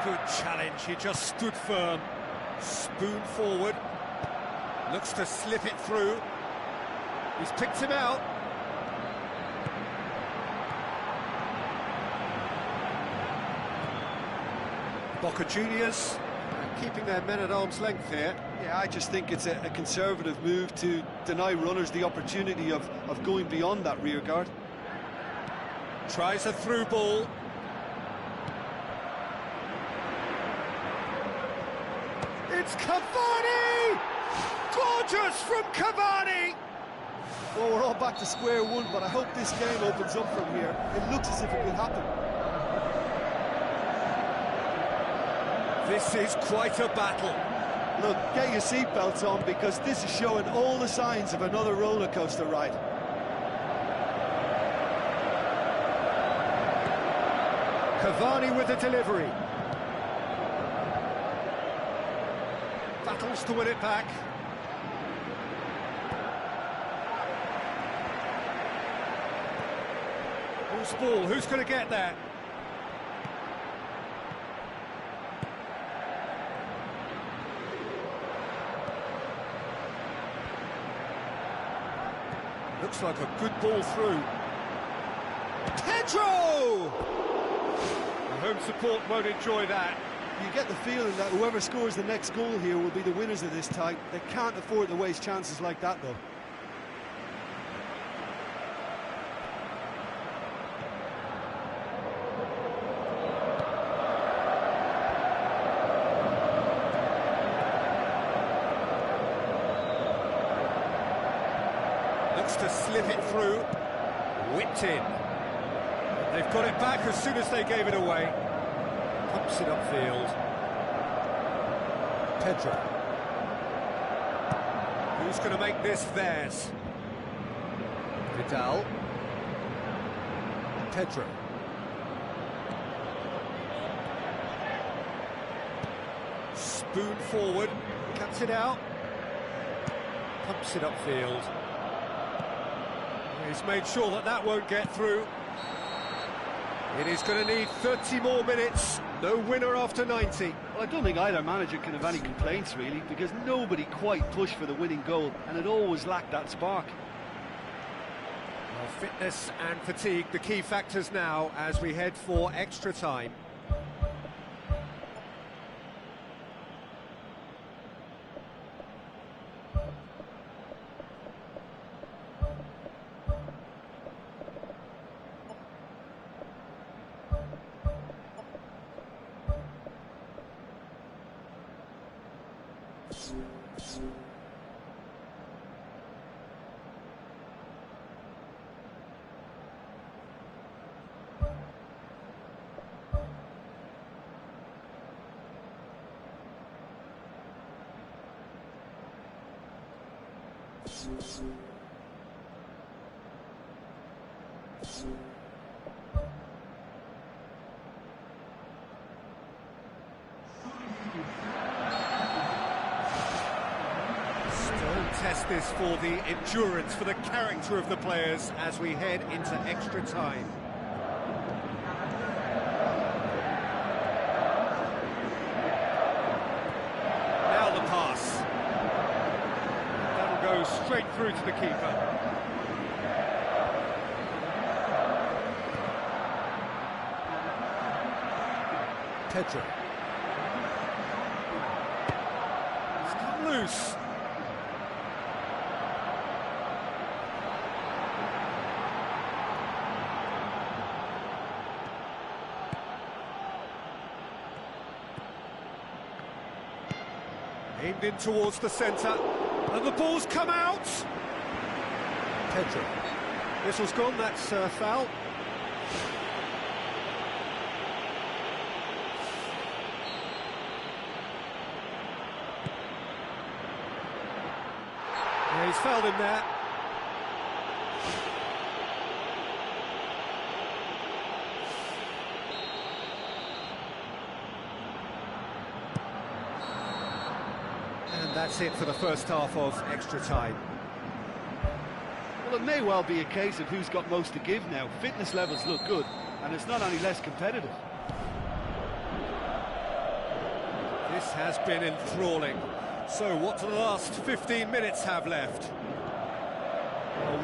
Good challenge, he just stood firm. Spoon forward. Looks to slip it through. He's picked him out. Boca Juniors keeping their men at arm's length here. Yeah, I just think it's a conservative move to deny runners the opportunity of going beyond that rear guard. Tries a through ball. It's Cavani! Gorgeous from Cavani! Well, we're all back to square one, but I hope this game opens up from here. It looks as if it will happen. This is quite a battle. Look, get your seatbelts on, because this is showing all the signs of another roller coaster ride. Cavani with the delivery. Battles to win it back. Who's ball? Who's going to get there? Looks like a good ball through. Pedro! The home support won't enjoy that. You get the feeling that whoever scores the next goal here will be the winners of this tie. They can't afford to waste chances like that, though. Looks to slip it through. Whipped in. They've got it back as soon as they gave it away. Pumps it upfield. Pedro. Who's going to make this theirs? Vidal. Pedro. Spoon forward. Cuts it out. Pumps it upfield. He's made sure that that won't get through. It is going to need 30 more minutes. No winner after 90. Well, I don't think either manager can have any complaints, really, because nobody quite pushed for the winning goal, and it always lacked that spark. Well, fitness and fatigue, the key factors now as we head for extra time. Test this for the endurance, for the character of the players as we head into extra time. Now the pass. That'll go straight through to the keeper. Pedro. It's come loose. Aimed in towards the centre, and the ball's come out! Pedro. Whistle's gone, that's foul. Yeah, he's fouled him there. And that's it for the first half of extra time. Well, it may well be a case of who's got most to give now. Fitness levels look good, and it's not any less competitive. This has been enthralling. So what do the last 15 minutes have left?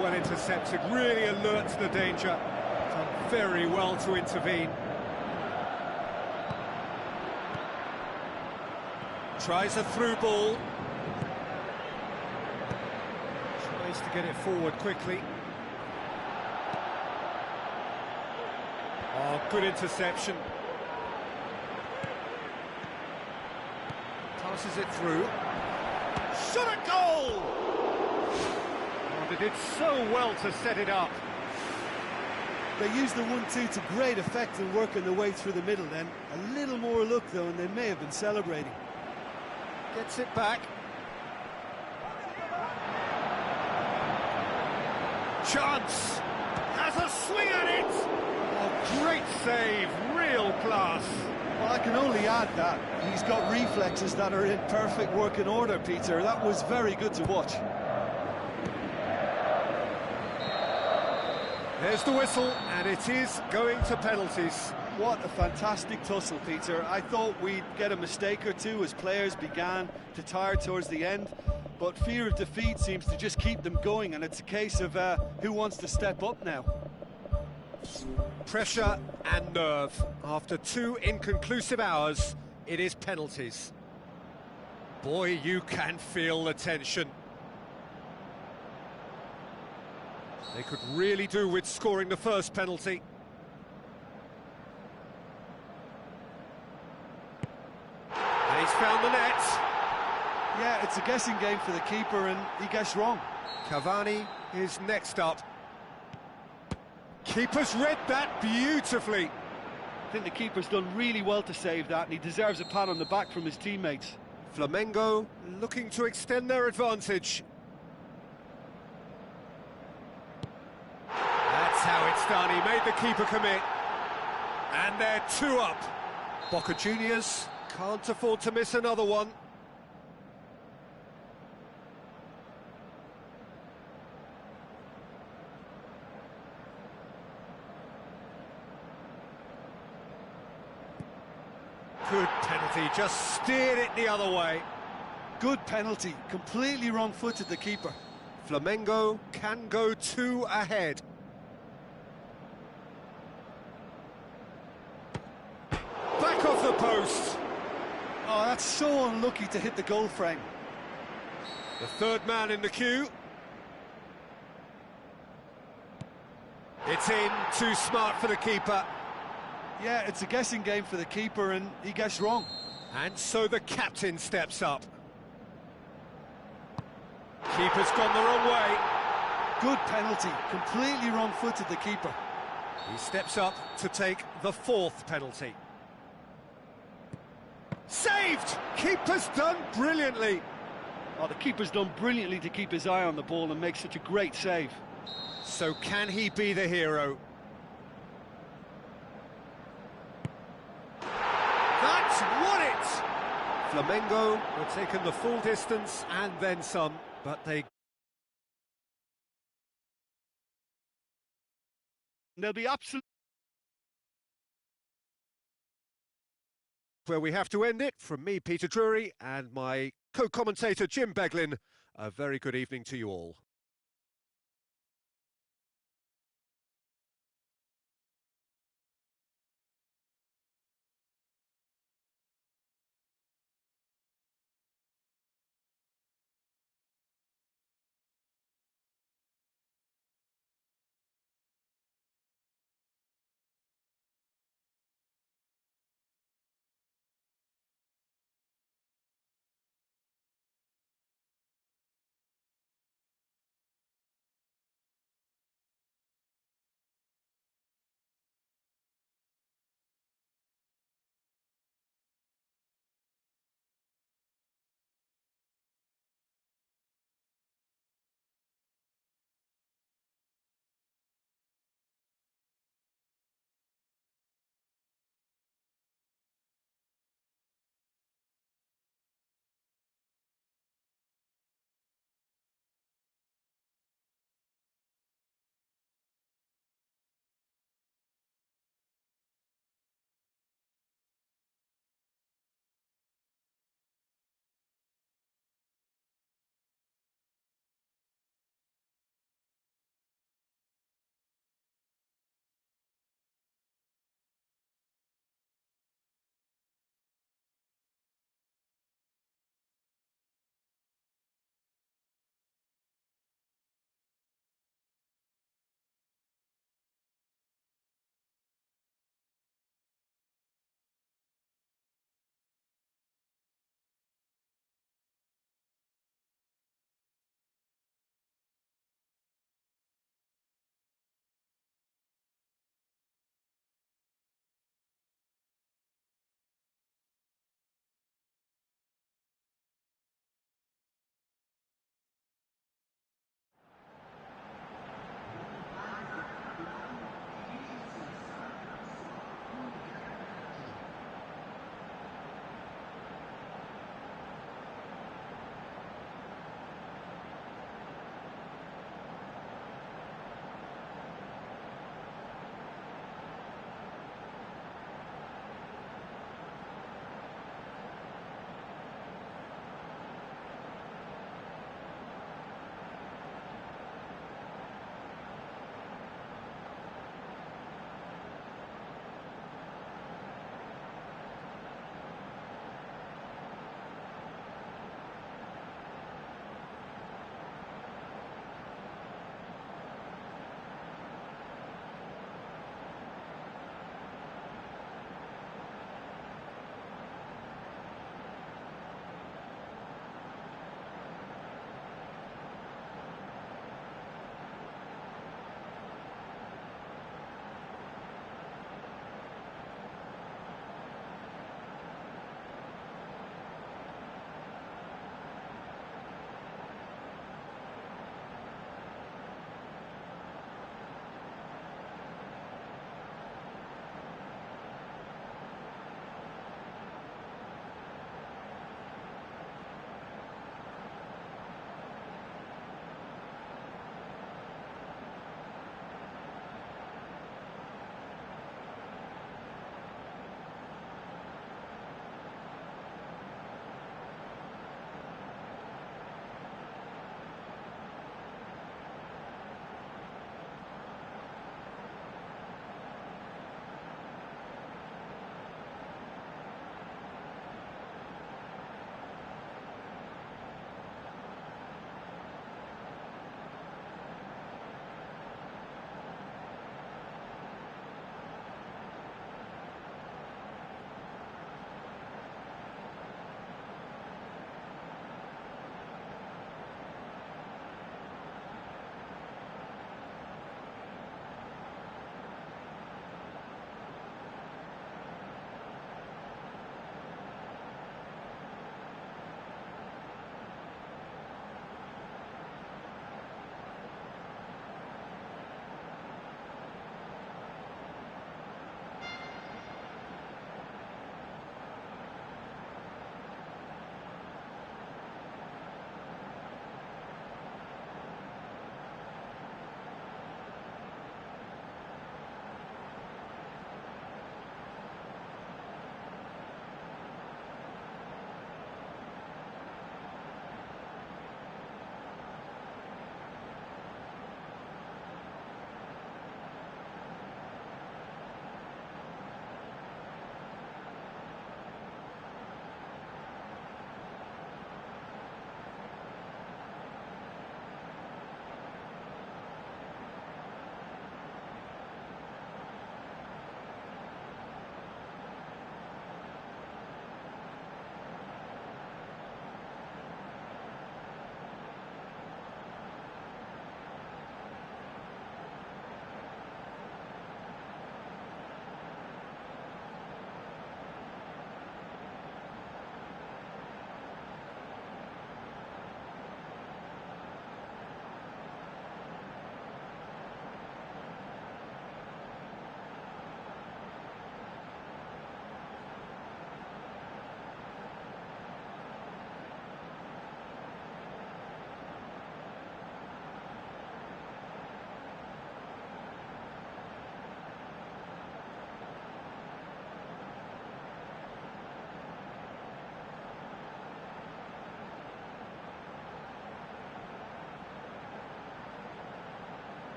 Well intercepted, really alert to the danger. Done very well to intervene. Tries a through ball. Tries to get it forward quickly. Oh, good interception. Passes it through. Shot a goal! Oh, they did so well to set it up. They used the 1-2 to great effect in working their way through the middle then. A little more luck though, and they may have been celebrating. Gets it back. Chance! Has a swing at it! Oh, great save, real class. Well, I can only add that he's got reflexes that are in perfect working order, Peter. That was very good to watch. There's the whistle, and it is going to penalties. What a fantastic tussle, Peter. I thought we'd get a mistake or two as players began to tire towards the end, but fear of defeat seems to just keep them going, and it's a case of who wants to step up now. Pressure and nerve. After 2 inconclusive hours, it is penalties. Boy, you can feel the tension. They could really do with scoring the first penalty. And he's found the net. Yeah, it's a guessing game for the keeper, and he guessed wrong. Cavani is next up. Keeper's read that beautifully. I think the keeper's done really well to save that, and he deserves a pat on the back from his teammates. Flamengo looking to extend their advantage. That's how it's done. He made the keeper commit. And they're 2 up. Boca Juniors can't afford to miss another one. Good penalty, just steered it the other way. Good penalty, completely wrong-footed the keeper. Flamengo can go 2 ahead. That's so unlucky to hit the goal frame. The third man in the queue. It's in, too smart for the keeper. Yeah, it's a guessing game for the keeper, and he gets wrong. And so the captain steps up. Keeper's gone the wrong way. Good penalty, completely wrong-footed the keeper. He steps up to take the fourth penalty. Saved! Keeper's done brilliantly. Oh, the keeper's done brilliantly to keep his eye on the ball and make such a great save. So can he be the hero? That's won it! Flamengo were taken the full distance and then some, but they'll be absolutely... Where we have to end it, from me, Peter Drury, and my co-commentator, Jim Beglin, a very good evening to you all.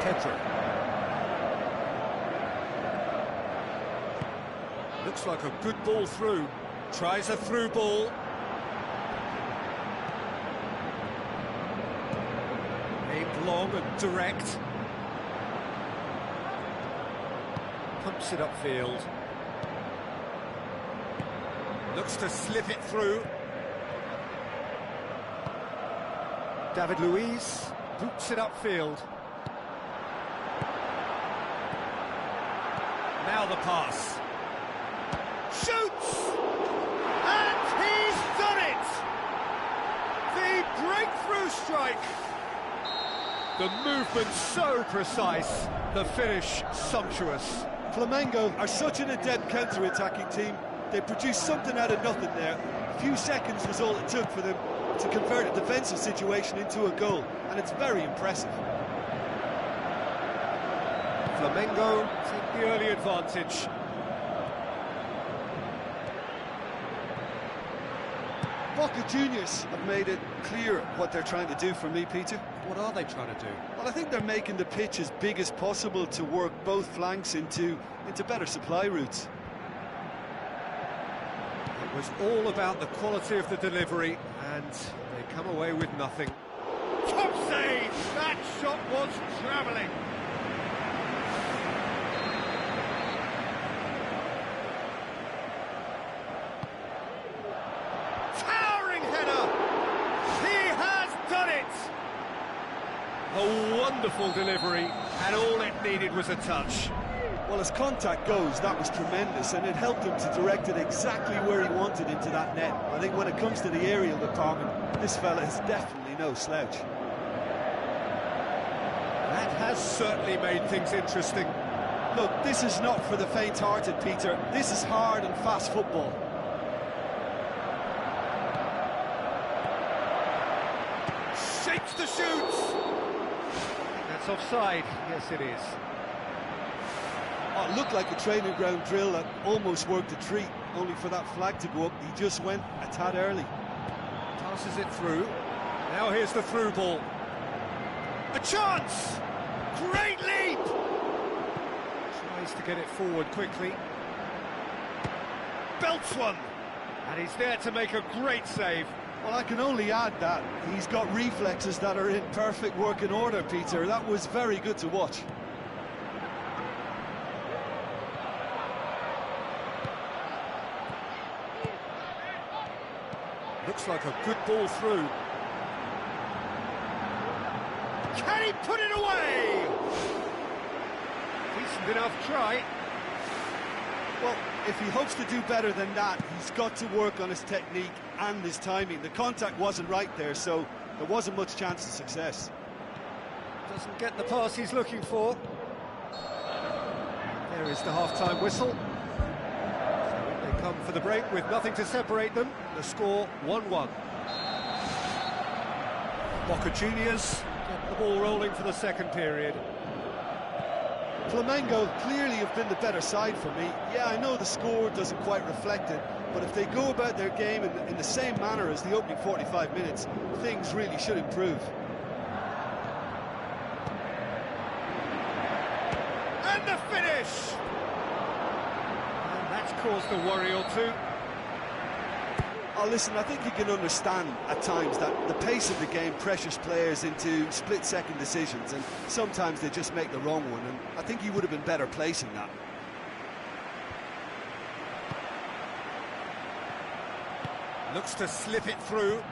Pedro. Looks like a good ball through. Tries a through ball. Aimed long and direct. Pumps it upfield. Looks to slip it through. David Luiz boots it upfield. Now the pass. Shoots! And he's done it! The breakthrough strike. The movement so precise, the finish sumptuous. Flamengo are such an adept counter-attacking team. They produced something out of nothing there. A few seconds was all it took for them to convert a defensive situation into a goal, and it's very impressive. Flamengo take the early advantage. Boca Juniors have made it clear what they're trying to do for me, Peter. What are they trying to do? Well, I think they're making the pitch as big as possible to work both flanks into better supply routes. It was all about the quality of the delivery, and they come away with nothing. Top save! That shot was travelling. Towering header! He has done it! A wonderful delivery, and all it needed was a touch. Well, as contact goes, that was tremendous, and it helped him to direct it exactly where he wanted into that net. I think when it comes to the aerial department, this fella is definitely no slouch. That has certainly made things interesting. Look, this is not for the faint-hearted, Peter. This is hard and fast football. Shapes to shoot! That's offside. Yes, it is. Oh, it looked like a training ground drill that almost worked a treat, only for that flag to go up. He just went a tad early. Passes it through. Now here's the through ball. A chance! Great leap! Tries to get it forward quickly. Belts one! And he's there to make a great save. Well, I can only add that he's got reflexes that are in perfect working order, Peter. That was very good to watch. Looks like a good ball through. Can he put it away? Decent enough try. Well, if he hopes to do better than that, he's got to work on his technique and his timing. The contact wasn't right there, so there wasn't much chance of success. Doesn't get the pass he's looking for. There is the half-time whistle. So they come for the break with nothing to separate them. The score 1-1. Boca Juniors get the ball rolling for the second period. Flamengo clearly have been the better side for me. Yeah, I know the score doesn't quite reflect it, but if they go about their game in the same manner as the opening 45 minutes, things really should improve. And the finish! And that's caused a worry or two. Oh, listen, I think you can understand at times that the pace of the game pressures players into split-second decisions, and sometimes they just make the wrong one, and I think he would have been better placing that. Looks to slip it through.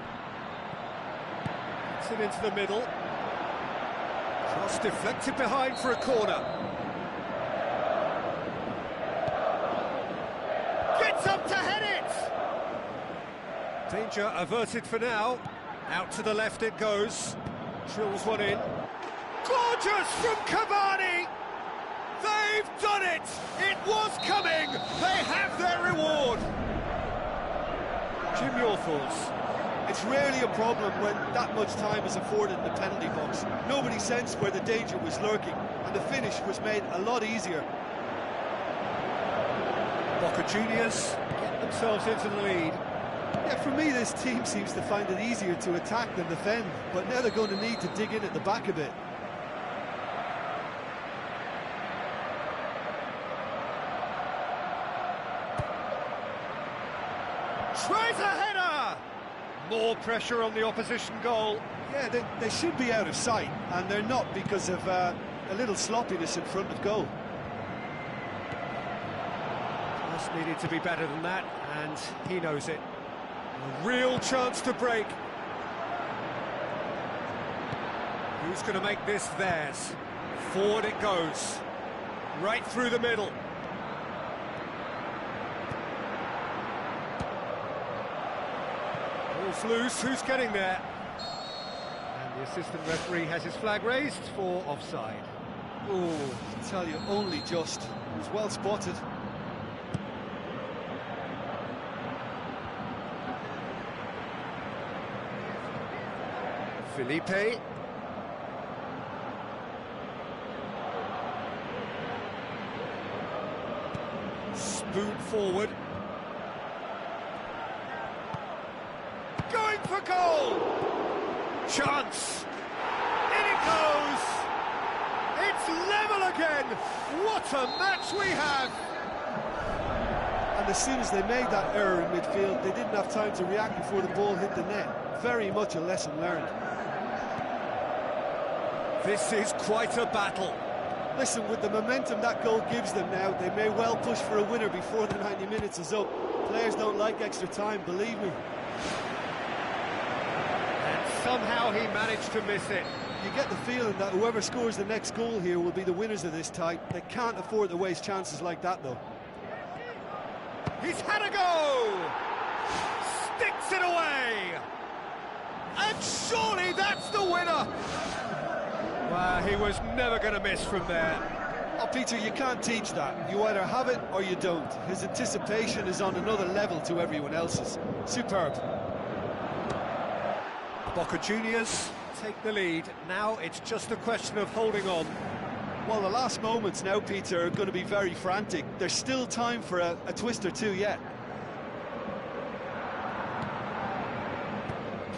Gets it into the middle. Cross deflected behind for a corner. Gets up to head it! Danger averted for now. Out to the left it goes. Drills one in. Gorgeous from Cavani! They've done it! It was coming! They have their reward! Jim, your thoughts? It's rarely a problem when that much time is afforded in the penalty box. Nobody sensed where the danger was lurking, and the finish was made a lot easier. Boca Juniors get themselves into the lead. Yeah, for me, this team seems to find it easier to attack than defend, but now they're going to need to dig in at the back a bit. Tries a header! More pressure on the opposition goal. Yeah, they should be out of sight, and they're not because of a little sloppiness in front of goal. Just needed to be better than that, and he knows it. A real chance to break. Who's going to make this theirs? Forward it goes. Right through the middle. Ball's loose, who's getting there? And the assistant referee has his flag raised for offside. Oh, I tell you, only just. It was well spotted. Felipe. Spoon forward. Going for goal! Chance! In it goes! It's level again! What a match we have! And as soon as they made that error in midfield, they didn't have time to react before the ball hit the net. Very much a lesson learned. This is quite a battle. Listen, with the momentum that goal gives them now, they may well push for a winner before the 90 minutes is up. Players don't like extra time, believe me. And somehow he managed to miss it. You get the feeling that whoever scores the next goal here will be the winners of this tie. They can't afford to waste chances like that, though. He's had a go! Sticks it away! And surely that's the winner! Well, he was never going to miss from there. Oh, Peter, you can't teach that. You either have it or you don't. His anticipation is on another level to everyone else's. Superb. Boca Juniors take the lead. Now it's just a question of holding on. Well, the last moments now, Peter, are going to be very frantic. There's still time for a twist or two yet.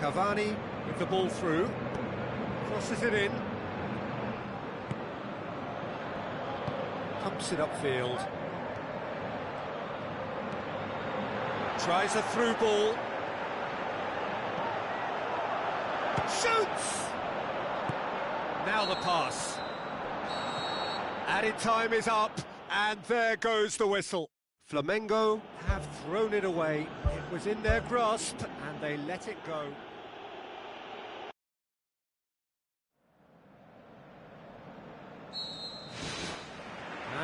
Cavani with the ball through. Crosses it in. Pumps it upfield. Tries a through ball. Shoots! Now the pass. Added time is up, and there goes the whistle. Flamengo have thrown it away. It was in their grasp, and they let it go.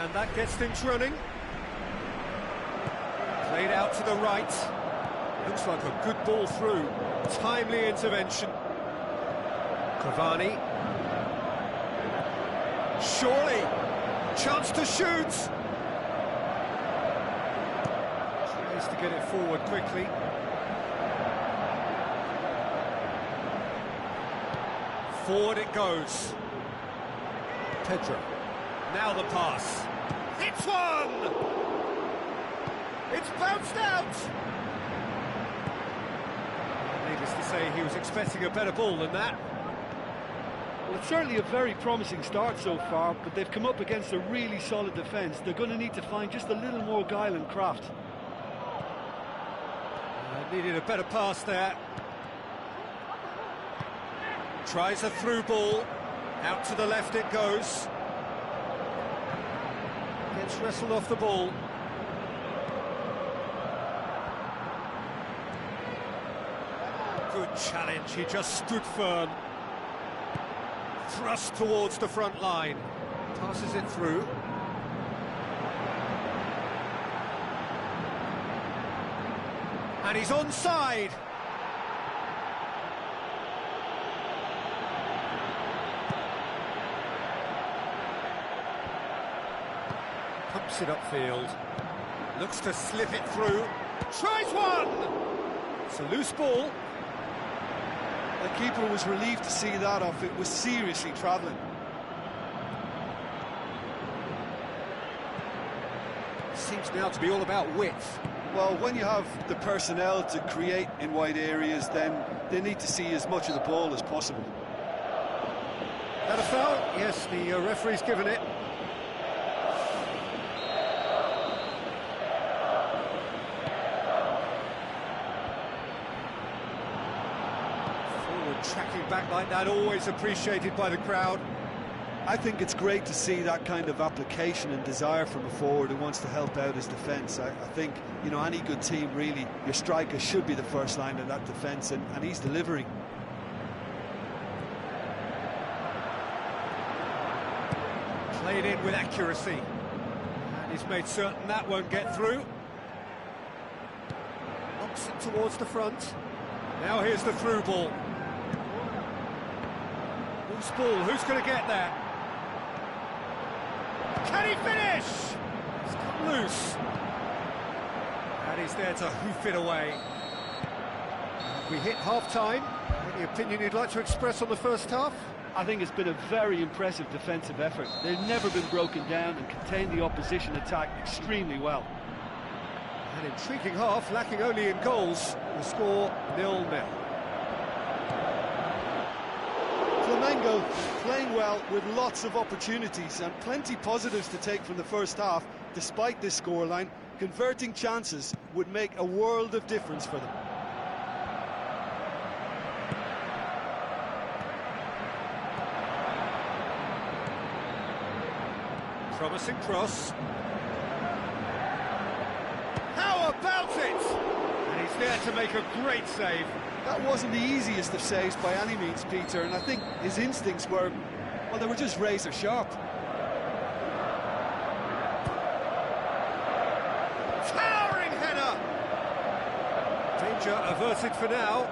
And that gets things running. Played out to the right. Looks like a good ball through. Timely intervention. Cavani. Surely. Chance to shoot. Tries to get it forward quickly. Forward it goes. Pedro. Now the pass. It's one! It's bounced out! Needless to say, he was expecting a better ball than that. Well, it's certainly a very promising start so far, but they've come up against a really solid defence. They're going to need to find just a little more guile and craft. Needed a better pass there. Tries a through ball. Out to the left it goes. Gets wrestled off the ball. Good challenge, he just stood firm. Thrust towards the front line. Passes it through. And he's onside. Pumps it upfield. Looks to slip it through. Tries one! It's a loose ball. The keeper was relieved to see that off. It was seriously travelling. Seems now to be all about width. Well, when you have the personnel to create in wide areas, then they need to see as much of the ball as possible. That a foul? Yes, the referee's given it. back like that, always appreciated by the crowd. I think it's great to see that kind of application and desire from a forward who wants to help out his defence. I think, you know, any good team, really, your striker should be the first line of that defence, and he's delivering. Played in with accuracy. And he's made certain that won't get through. Knocks it towards the front. Now here's the through ball. Loose ball, who's going to get that? Can he finish? It's come loose. And he's there to hoof it away. We hit half-time. Any opinion you'd like to express on the first half? I think it's been a very impressive defensive effort. They've never been broken down and contained the opposition attack extremely well. An intriguing half, lacking only in goals. The score 0-0. Flamengo playing well with lots of opportunities and plenty positives to take from the first half. Despite this scoreline, converting chances would make a world of difference for them. Promising cross. How about it? And he's there to make a great save. That wasn't the easiest of saves by any means, Peter, and I think his instincts were, well, they were just razor sharp. Towering header! Danger averted for now.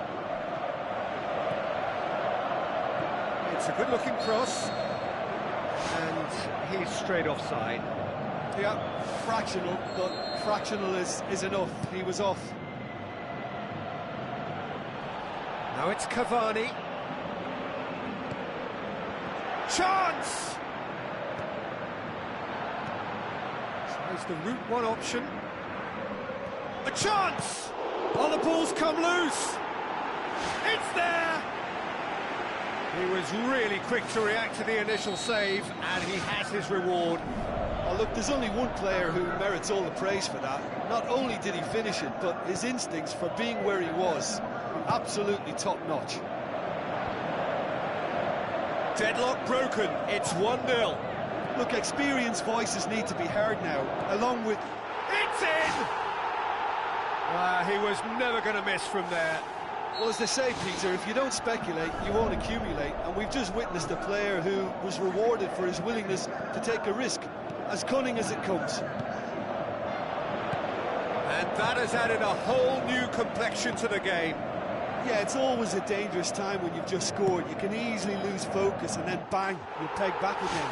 It's a good-looking cross. And he's straight offside. Yeah, fractional, but fractional is enough. He was off. Now it's Cavani. Chance! Tries the route one option. A chance! Oh, the ball's come loose! It's there! He was really quick to react to the initial save, and he has his reward. Oh, look, there's only one player who merits all the praise for that. Not only did he finish it, but his instincts for being where he was, absolutely top-notch. Deadlock broken, it's 1-0. Look, experienced voices need to be heard now, along with... It's in! He was never going to miss from there. Well, as they say, Peter, if you don't speculate, you won't accumulate, and we've just witnessed a player who was rewarded for his willingness to take a risk, as cunning as it comes. And that has added a whole new complexion to the game. Yeah, it's always a dangerous time when you've just scored. You can easily lose focus, and then bang, you're pegged back again.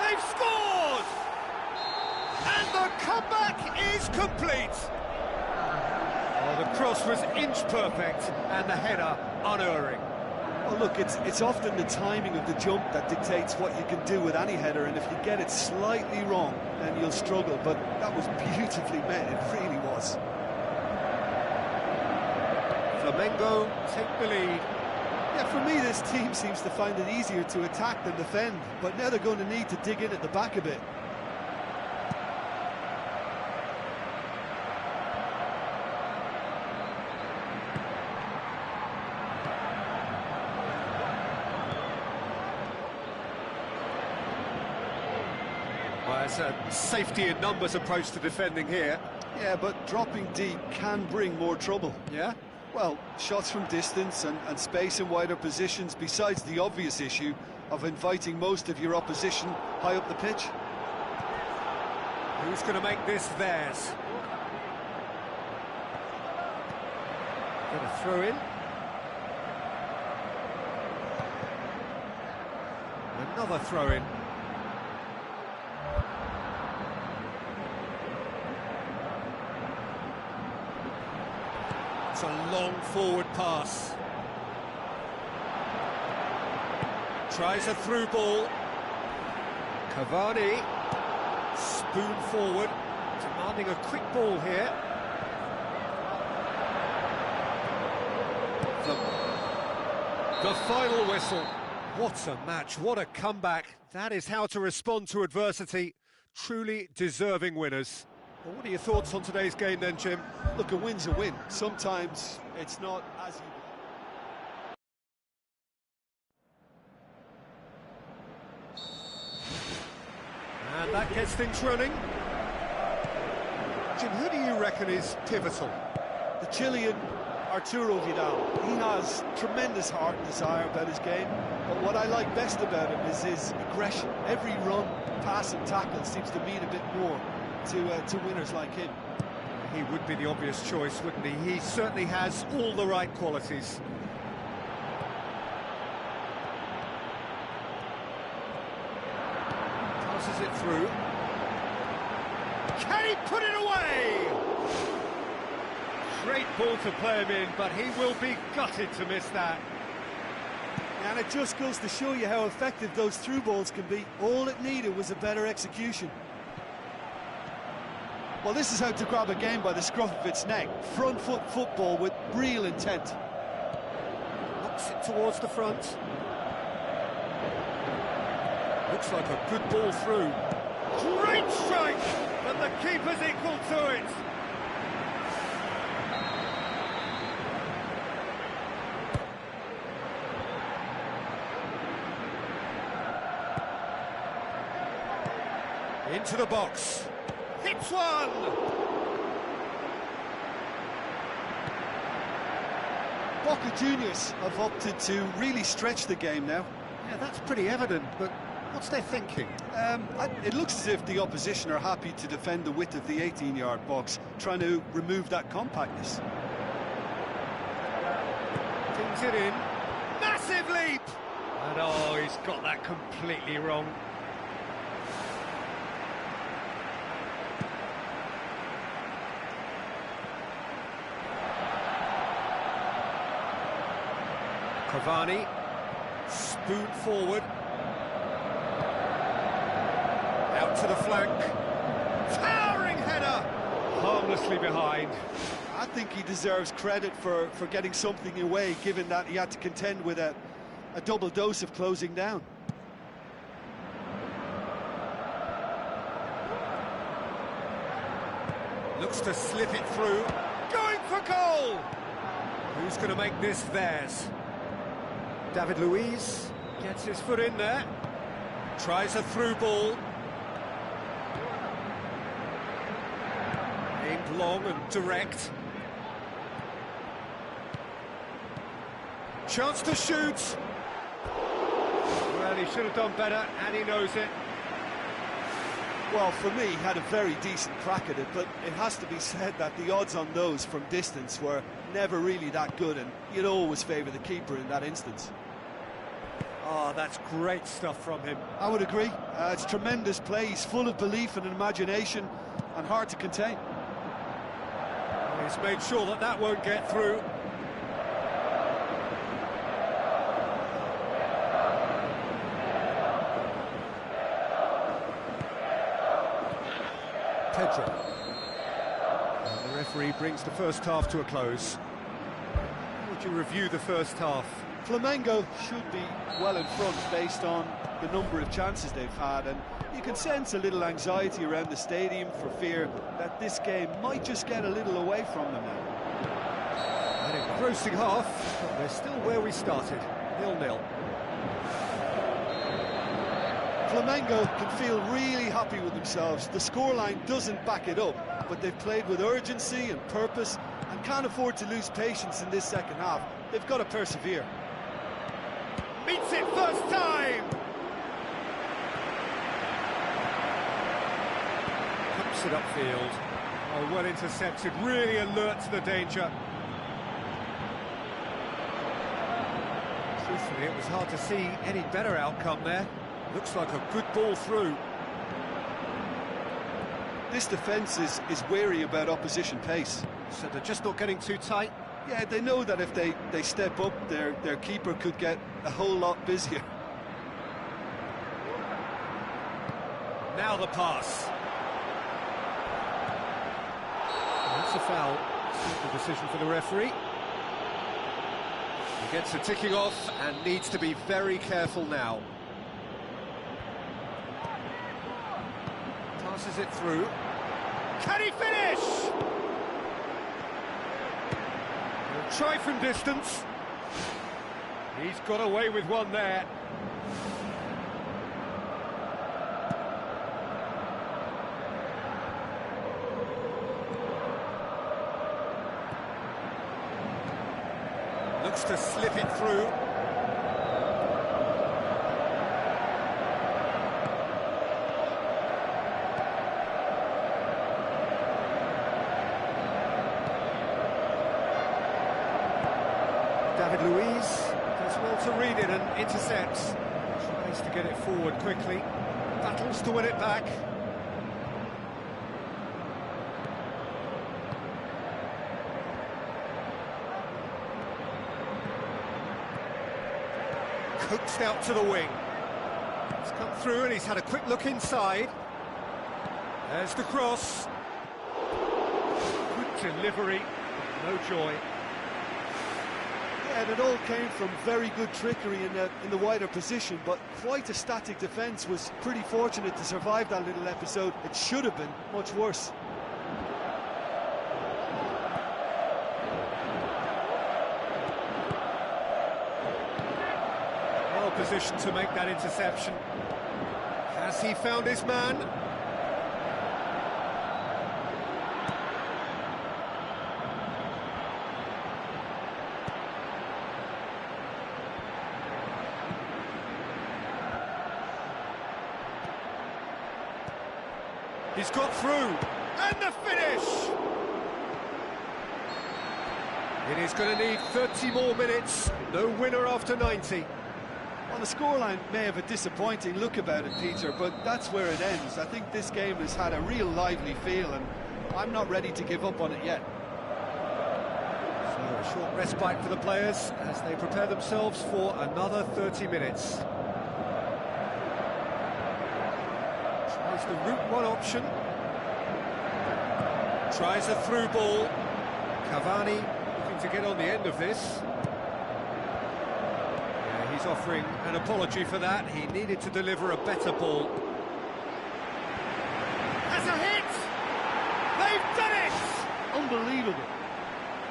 They've scored! And the comeback is complete! Oh, the cross was inch perfect, and the header unerring. Well, look, it's often the timing of the jump that dictates what you can do with any header, and if you get it slightly wrong, then you'll struggle, but that was beautifully met, it really was. Flamengo take the lead. Yeah, for me, this team seems to find it easier to attack than defend, but now they're going to need to dig in at the back a bit. Well, it's a safety in numbers approach to defending here. Yeah, but dropping deep can bring more trouble. Yeah? Well, shots from distance and space in wider positions, besides the obvious issue of inviting most of your opposition high up the pitch. Who's going to make this theirs? Going to throw in. Another throw in. It's a long forward pass. Tries a through ball. Cavani. Spoon forward. Demanding a quick ball here. The final whistle. What a match, what a comeback. That is how to respond to adversity. Truly deserving winners. Well, what are your thoughts on today's game then, Jim? Look, a win's a win. Sometimes it's not as you That gets things running. Jim, who do you reckon is pivotal? The Chilean Arturo Vidal. He has tremendous heart and desire about his game, but what I like best about him is his aggression. Every run, pass and tackle seems to mean a bit more to winners like him. He would be the obvious choice, wouldn't he? He certainly has all the right qualities. Passes it through. Can he put it away? Great ball to play him in, but he will be gutted to miss that. And it just goes to show you how effective those through balls can be. All it needed was a better execution. Well, this is how to grab a game by the scruff of its neck. Front foot football with real intent. Knocks it towards the front. Looks like a good ball through. Great strike! But the keeper's equal to it. Into the box. Hits one! Boca Juniors have opted to really stretch the game now. Yeah, that's pretty evident, but what's their thinking? It looks as if the opposition are happy to defend the width of the 18-yard box, trying to remove that compactness. Pings it in. Massive leap! And oh, he's got that completely wrong. Cavani, spoon forward, out to the flank, towering header, harmlessly behind. I think he deserves credit for getting something away, given that he had to contend with a double dose of closing down. Looks to slip it through, going for goal! Who's going to make this theirs? David Luiz gets his foot in there, tries a through ball. Aimed long and direct. Chance to shoot. Well, he should have done better, and he knows it. Well, for me, he had a very decent crack at it, but it has to be said that the odds on those from distance were never really that good, and you'd always favour the keeper in that instance. Oh, that's great stuff from him. I would agree. It's tremendous play. He's full of belief and imagination, and hard to contain. He's made sure that that won't get through. Pedro. And the referee brings the first half to a close. How would you review the first half? Flamengo should be well in front based on the number of chances they've had, and you can sense a little anxiety around the stadium for fear that this game might just get a little away from them now. An engrossing half, but they're still where we started, 0-0. Flamengo can feel really happy with themselves. The scoreline doesn't back it up, but they've played with urgency and purpose and can't afford to lose patience in this second half. They've got to persevere. Meets it first time! Pumps it upfield. Oh, well intercepted, really alert to the danger. Truthfully, it was hard to see any better outcome there. Looks like a good ball through. This defence is wary about opposition pace. So they're just not getting too tight? Yeah, they know that if they step up, their keeper could get a whole lot busier. Now the pass. That's a foul. Simple decision for the referee. He gets a ticking off and needs to be very careful now. Passes it through. Can he finish? He'll try from distance. He's got away with one there. chance to slip it through. David Luiz does well to read it and intercepts. Tries to get it forward quickly. Battles to win it back. Coaxed out to the wing. He's come through and he's had a quick look inside. There's the cross. Good delivery, no joy. And it all came from very good trickery in the wider position, but quite a static defence. Was pretty fortunate to survive that little episode. It should have been much worse. Well positioned to make that interception. Has he found his man? He's got through, and the finish! It is going to need 30 more minutes, no winner after 90. Well, the scoreline may have a disappointing look about it, Peter, but that's where it ends. I think this game has had a real lively feel, and I'm not ready to give up on it yet. So a short respite for the players as they prepare themselves for another 30 minutes. Tries the route one option. Tries a through ball. Cavani looking to get on the end of this. Yeah, he's offering an apology for that. He needed to deliver a better ball. Has a hit! They've done it! Unbelievable.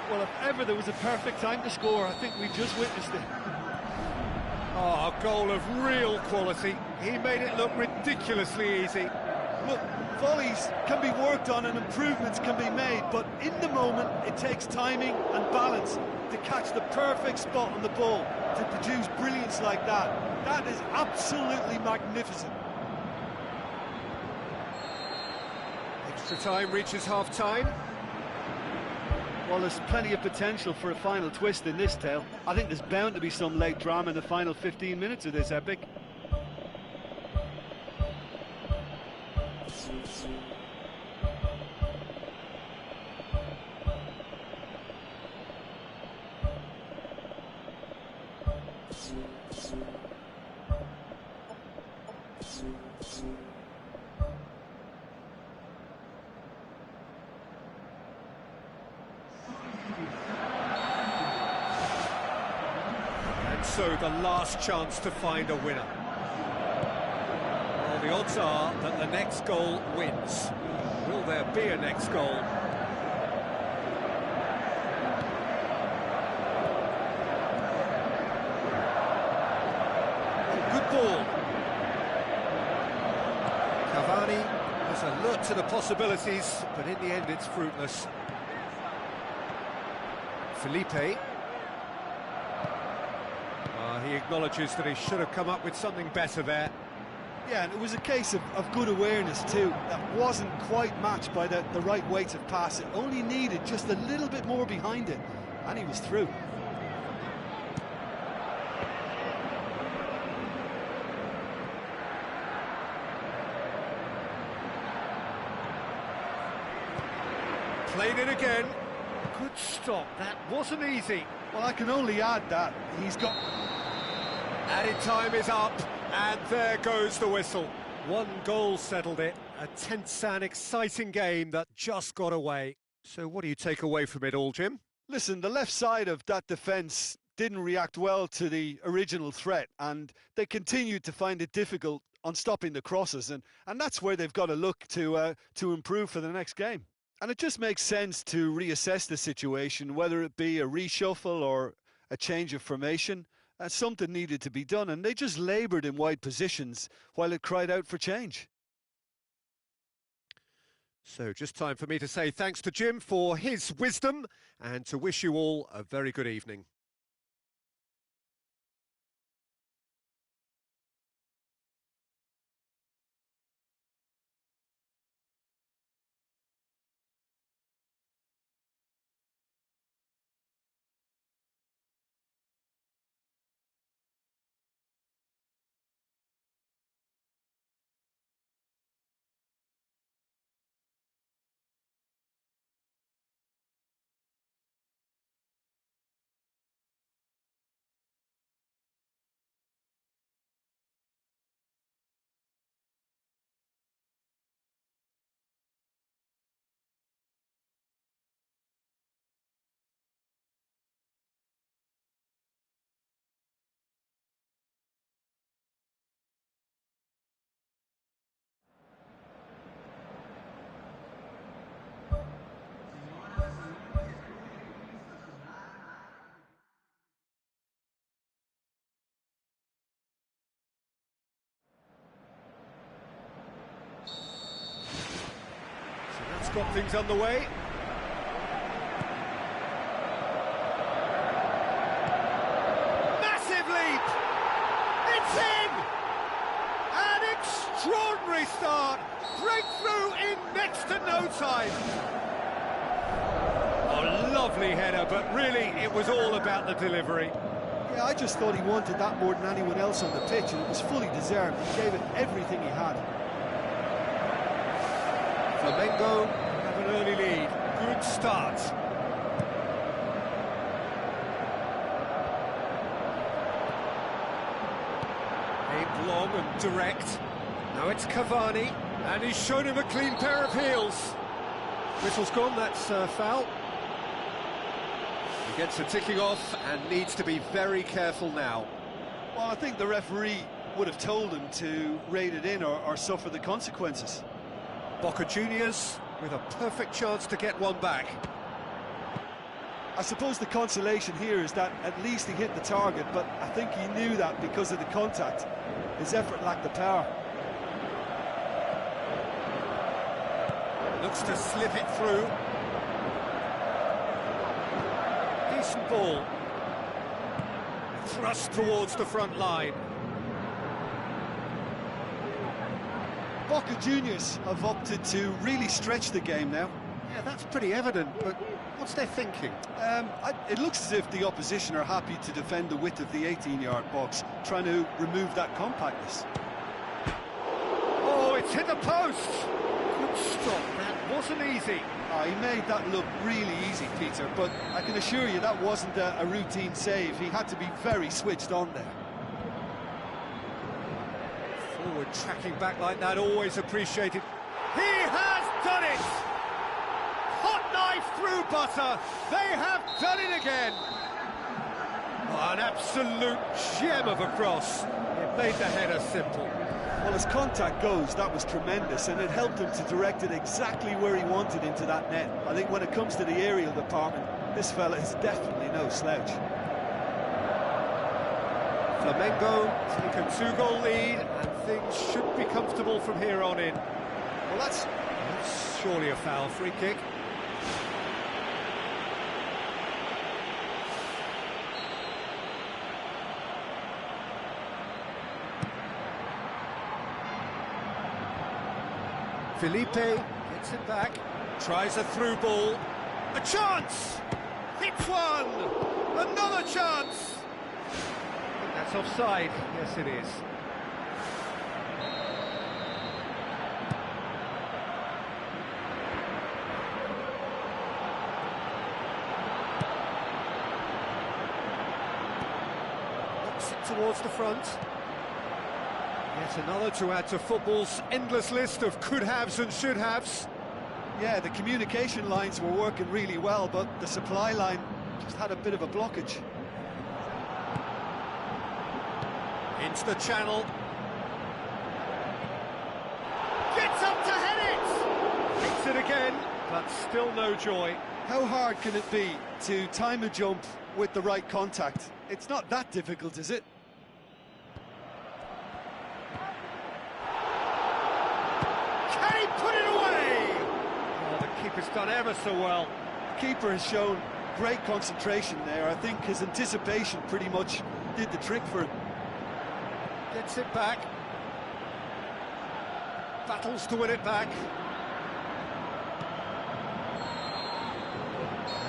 Well, if ever there was a perfect time to score, I think we just witnessed it. Oh, a goal of real quality. He made it look ridiculously easy. Look, volleys can be worked on and improvements can be made, but in the moment it takes timing and balance to catch the perfect spot on the ball, to produce brilliance like that. That is absolutely magnificent. Extra time reaches half-time. Well, there's plenty of potential for a final twist in this tale. I think there's bound to be some late drama in the final 15 minutes of this epic. So the last chance to find a winner. Well, the odds are that the next goal wins. Will there be a next goal? Good ball. Cavani was alert to the possibilities, but in the end it's fruitless. Felipe. He acknowledges that he should have come up with something better there. Yeah, and it was a case of good awareness too. That wasn't quite matched by the right weight of pass. It only needed just a little bit more behind it, and he was through. Played it again. Good stop, that wasn't easy. Well, I can only add that he's got... Added time is up, and there goes the whistle. One goal settled it, a tense and exciting game that just got away. So what do you take away from it all, Jim? Listen, the left side of that defence didn't react well to the original threat, and they continued to find it difficult on stopping the crosses, and that's where they've got to look to improve for the next game. And it just makes sense to reassess the situation, whether it be a reshuffle or a change of formation. Something needed to be done, and they just laboured in wide positions while it cried out for change. So just time for me to say thanks to Jim for his wisdom and to wish you all a very good evening. got things underway. Massive leap! It's in! An extraordinary start! Breakthrough in next to no time! Oh, lovely header, but really it was all about the delivery. Yeah, I just thought he wanted that more than anyone else on the pitch, and it was fully deserved. He gave it everything he had. Flamengo have an early lead. Good start. Aimed long and direct. Now it's Cavani, and he's shown him a clean pair of heels. Whistle's gone, that's foul. He gets a ticking off and needs to be very careful now. Well, I think the referee would have told him to rate it in or suffer the consequences. Boca Juniors with a perfect chance to get one back. I suppose the consolation here is that at least he hit the target, but I think he knew that because of the contact. His effort lacked the power. Looks to slip it through. Decent ball. Thrust towards the front line. Boca Juniors have opted to really stretch the game now. Yeah, that's pretty evident, but what's their thinking? It looks as if the opposition are happy to defend the width of the 18-yard box, trying to remove that compactness. Oh, it's hit the post! Good stop, that wasn't easy. He made that look really easy, Peter, but I can assure you that wasn't a routine save. He had to be very switched on there. Forward tracking back like that, always appreciated. He has done it! Hot knife through butter, they have done it again! Oh, an absolute gem of a cross. It made the header simple. Well, as contact goes, that was tremendous, and it helped him to direct it exactly where he wanted into that net. I think when it comes to the aerial department, this fella is definitely no slouch. Flamengo take a 2-goal lead, and things should be comfortable from here on in. Well, that's surely a foul. Free kick. Felipe gets it back, tries a through ball, a chance! Hits one! Another chance! I think that's offside, yes it is. Knocks it towards the front. Yet another to add to football's endless list of could-haves and should-haves. Yeah, the communication lines were working really well, but the supply line just had a bit of a blockage. Into the channel. Gets up to head it! Hits it again, but still no joy. How hard can it be to time a jump with the right contact? It's not that difficult, is it? Keeper's done ever so well. The keeper has shown great concentration there. I think his anticipation pretty much did the trick for him. Gets it back. Battles to win it back.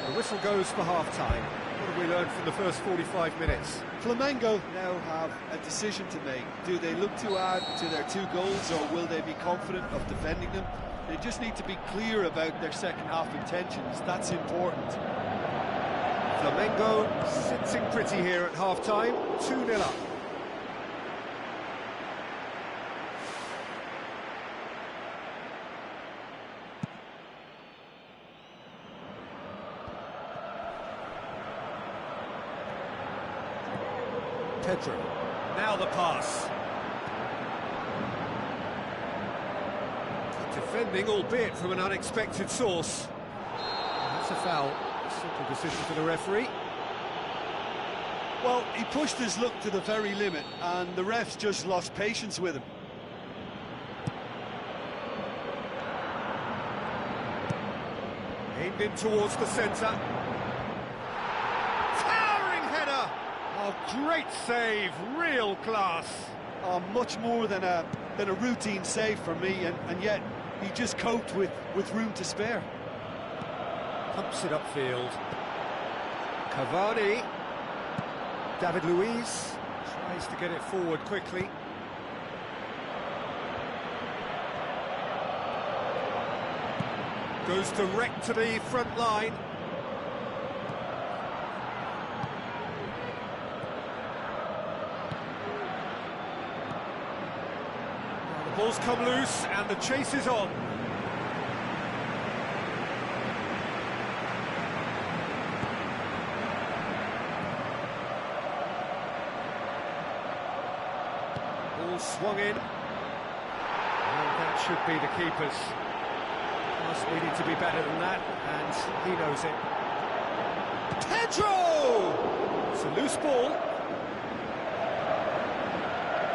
And the whistle goes for half-time. What have we learned from the first 45 minutes? Flamengo now have a decision to make. Do they look to add to their 2 goals, or will they be confident of defending them? They just need to be clear about their second-half intentions. That's important. Flamengo sitting pretty here at half-time, 2-0 up. Pedro, now the pass. Defending, albeit from an unexpected source. That's a foul. Simple decision for the referee. Well, he pushed his luck to the very limit, and the refs just lost patience with him. Aimed in towards the centre. Towering header! Oh, great save, real class. Oh, much more than a routine save for me, and yet he just coped with room to spare. Pumps it upfield. Cavani. David Luiz tries to get it forward quickly. Goes direct to the front line. Now the ball's come loose and the chase is on. Ball swung in. And that should be the keeper's. Pass needed to be better than that, and he knows it. Pedro! It's a loose ball.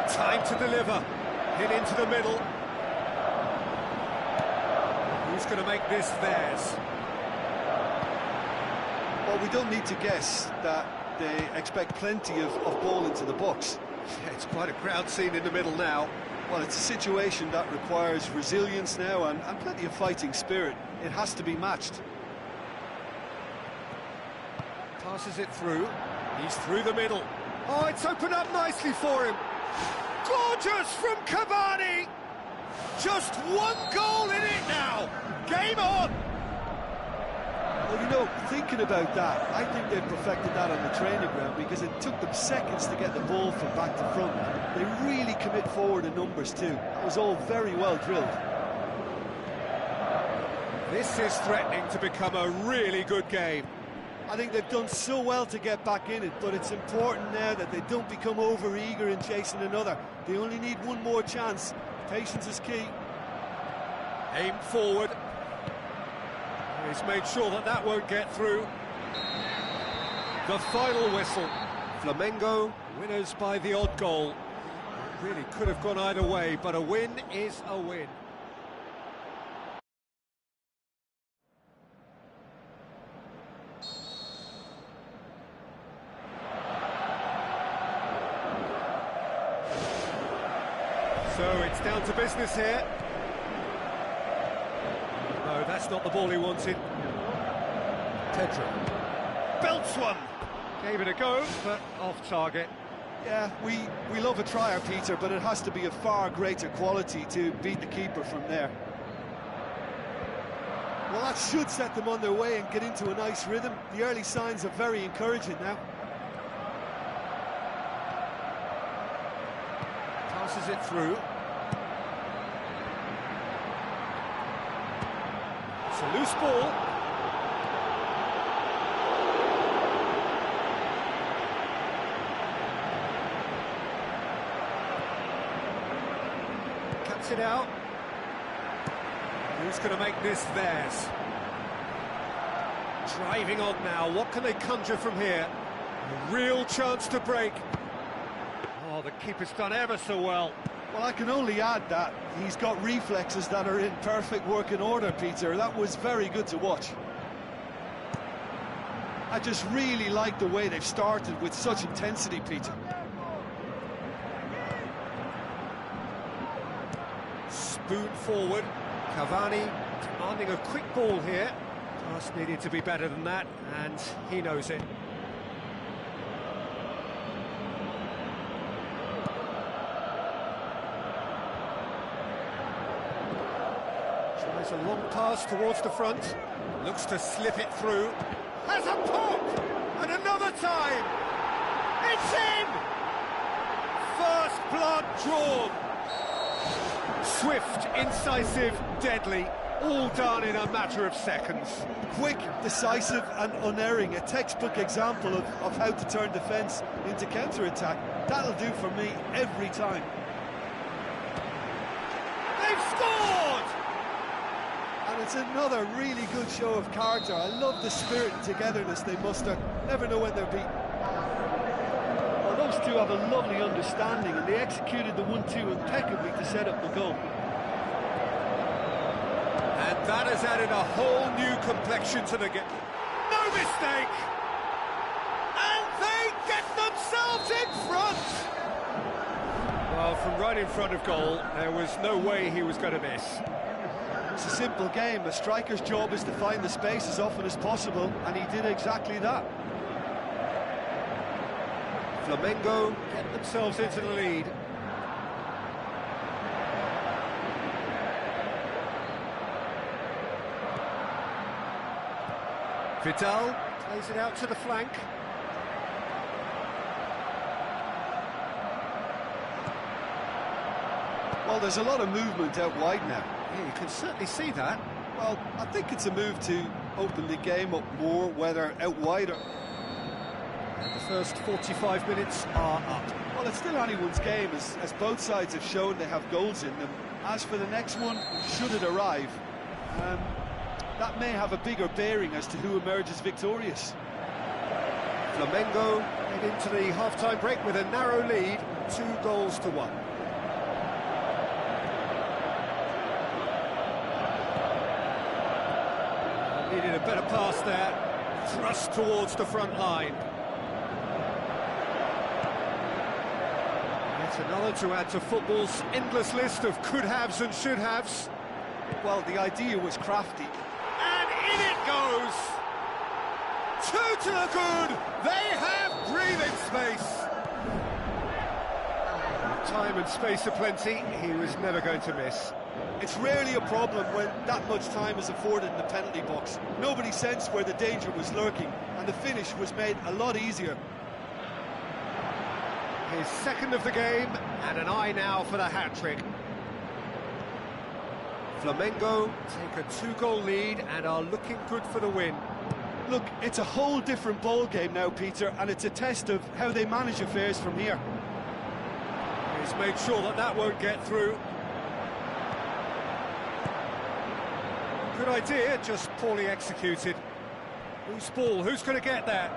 Time to deliver. Hit into the middle. Who's going to make this theirs? Well, we don't need to guess that they expect plenty of ball into the box. Yeah, it's quite a crowd scene in the middle now. Well, it's a situation that requires resilience now and plenty of fighting spirit. It has to be matched. Passes it through. He's through the middle. Oh, it's opened up nicely for him. Gorgeous from Cavani! Just one goal in it now. Game on! Well, you know, thinking about that, I think they've perfected that on the training ground because it took them seconds to get the ball from back to front. They really commit forward in numbers too. That was all very well drilled. This is threatening to become a really good game. I think they've done so well to get back in it, but it's important now that they don't become over-eager in chasing another. They only need one more chance. Patience is key. Aimed forward. He's made sure that that won't get through. The final whistle. Flamengo winners by the odd goal. It really could have gone either way, but a win is a win. So it's down to business here. No, that's not the ball he wanted. Pedro. Belts one. Gave it a go, but off target. Yeah, we love a trier, Peter, but it has to be of far greater quality to beat the keeper from there. Well, that should set them on their way and get into a nice rhythm. The early signs are very encouraging now. Passes it through. It's a loose ball. Cuts it out. Who's going to make this theirs? Driving on now. What can they conjure from here? A real chance to break. Oh, the keeper's done ever so well. Well, I can only add that he's got reflexes that are in perfect working order, Peter. That was very good to watch. I just really like the way they've started with such intensity, Peter. Spoon forward. Cavani demanding a quick ball here. Pass needed to be better than that, and he knows it. Tries a long pass towards the front. Looks to slip it through. Has a pop! And another time! It's in! First blood drawn. Swift, incisive, deadly, all done in a matter of seconds. Quick, decisive and unerring, a textbook example of how to turn defence into counter-attack. That'll do for me every time. They've scored! And it's another really good show of character. I love the spirit and togetherness they muster. Never know when they're beaten. Well, those two have a lovely understanding, and they executed the 1-2 impeccably to set up the goal. And That has added a whole new complexion to the game. No mistake! And they get themselves in front! Well, from right in front of goal, there was no way he was going to miss. It's a simple game. A striker's job is to find the space as often as possible, and he did exactly that. Flamengo get themselves into the lead. Vidal plays it out to the flank. Well, there's a lot of movement out wide now. Yeah, you can certainly see that. Well, I think it's a move to open the game up more, whether out wider. And the first 45 minutes are up. Well, it's still anyone's game, as both sides have shown they have goals in them. As for the next one, should it arrive, that may have a bigger bearing as to who emerges victorious. Flamengo head into the half-time break with a narrow lead, 2-1. Needed a better pass there, thrust towards the front line. Yet another to add to football's endless list of could-haves and should-haves. Well, the idea was crafty. And in it goes! 2 to the good! They have breathing space! Time and space aplenty, he was never going to miss. It's rarely a problem when that much time is afforded in the penalty box. Nobody sensed where the danger was lurking, and the finish was made a lot easier. His second of the game, and an eye now for the hat-trick. Flamengo take a 2-goal lead and are looking good for the win. Look, it's a whole different ball game now, Peter, and it's a test of how they manage affairs from here. He's made sure that that won't get through. Good idea, just poorly executed. Whose ball? Who's going to get that?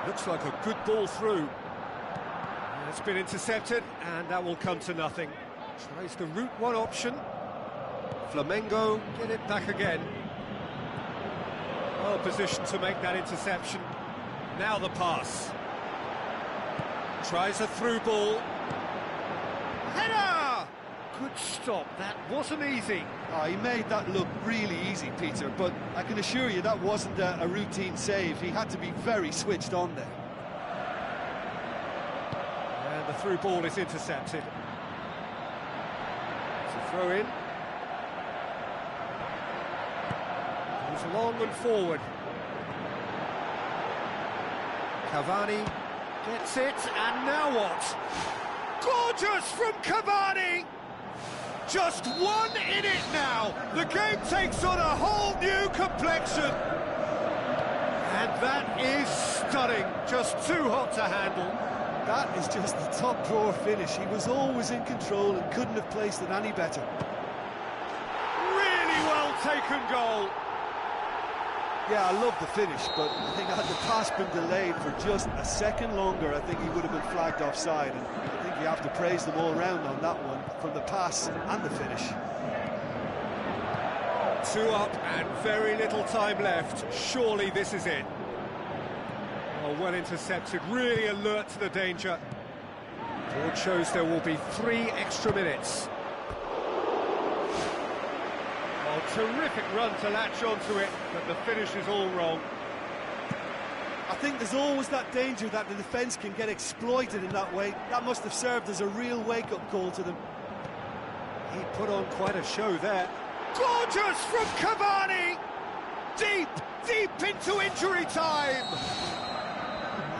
Looks like a good ball through. It's been intercepted, and that will come to nothing. Tries the route one option. Flamengo get it back again. Well positioned to make that interception. Now the pass. Tries a through ball. Header! Good stop, that wasn't easy. Oh, he made that look really easy, Peter, but I can assure you that wasn't a routine save. He had to be very switched on there. And the through ball is intercepted. It's a throw in. Goes long and forward. Cavani gets it, and now what? Gorgeous from Cavani! Just one in it now. The game takes on a whole new complexion. And that is stunning. Just too hot to handle. That is just the top drawer finish. He was always in control and couldn't have placed it any better. Really well taken goal. Yeah, I love the finish, but I think had the pass been delayed for just a second longer, I think he would have been flagged offside. And I think you have to praise them all round on that one, from the pass and the finish. 2 up and very little time left. Surely this is it. Oh, well intercepted, really alert to the danger. Board shows there will be 3 extra minutes. Oh, terrific run to latch onto it, but the finish is all wrong. I think there's always that danger that the defence can get exploited in that way. That must have served as a real wake-up call to them. He put on quite a show there. Gorgeous from Cavani! Deep, deep into injury time!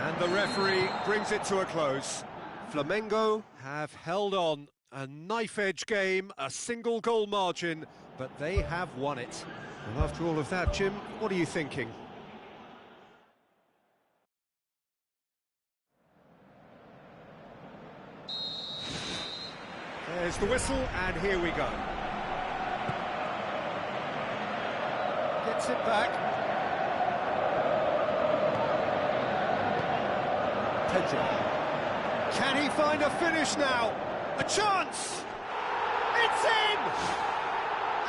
And the referee brings it to a close. Flamengo have held on. A knife-edge game, a single goal margin, but they have won it. And after all of that, Jim, what are you thinking? There's the whistle, and here we go. Gets it back. Pedro. Can he find a finish now? A chance! It's in!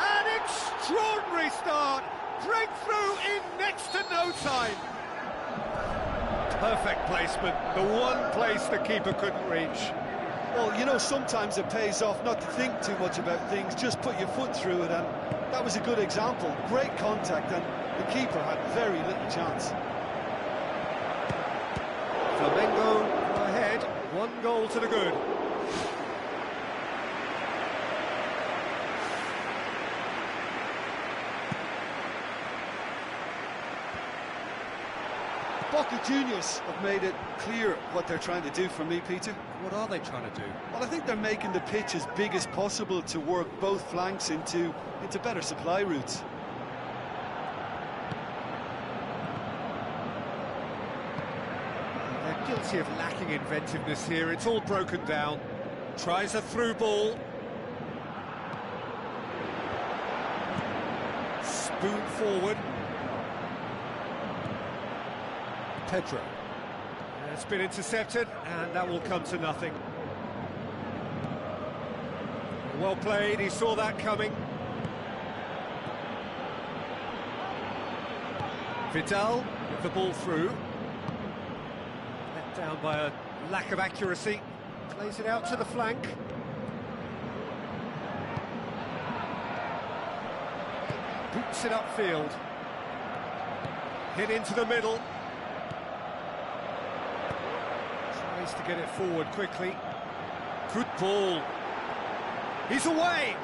An extraordinary start. Breakthrough in next to no time. Perfect placement, the one place the keeper couldn't reach. Well, you know, sometimes it pays off not to think too much about things, just put your foot through it, and that was a good example. Great contact, and the keeper had very little chance. Flamengo go ahead, 1 goal to the good. Boca Juniors have made it clear what they're trying to do for me, Peter. What are they trying to do? Well, I think they're making the pitch as big as possible to work both flanks into better supply routes. They're guilty of lacking inventiveness here. It's all broken down. Tries a through ball. Spoon forward. Pedro. It's been intercepted, and that will come to nothing. Well played, he saw that coming. Vidal with the ball through. Let down by a lack of accuracy. Plays it out to the flank. Boots it upfield. Hit into the middle. Tries to get it forward quickly. Good ball. He's away!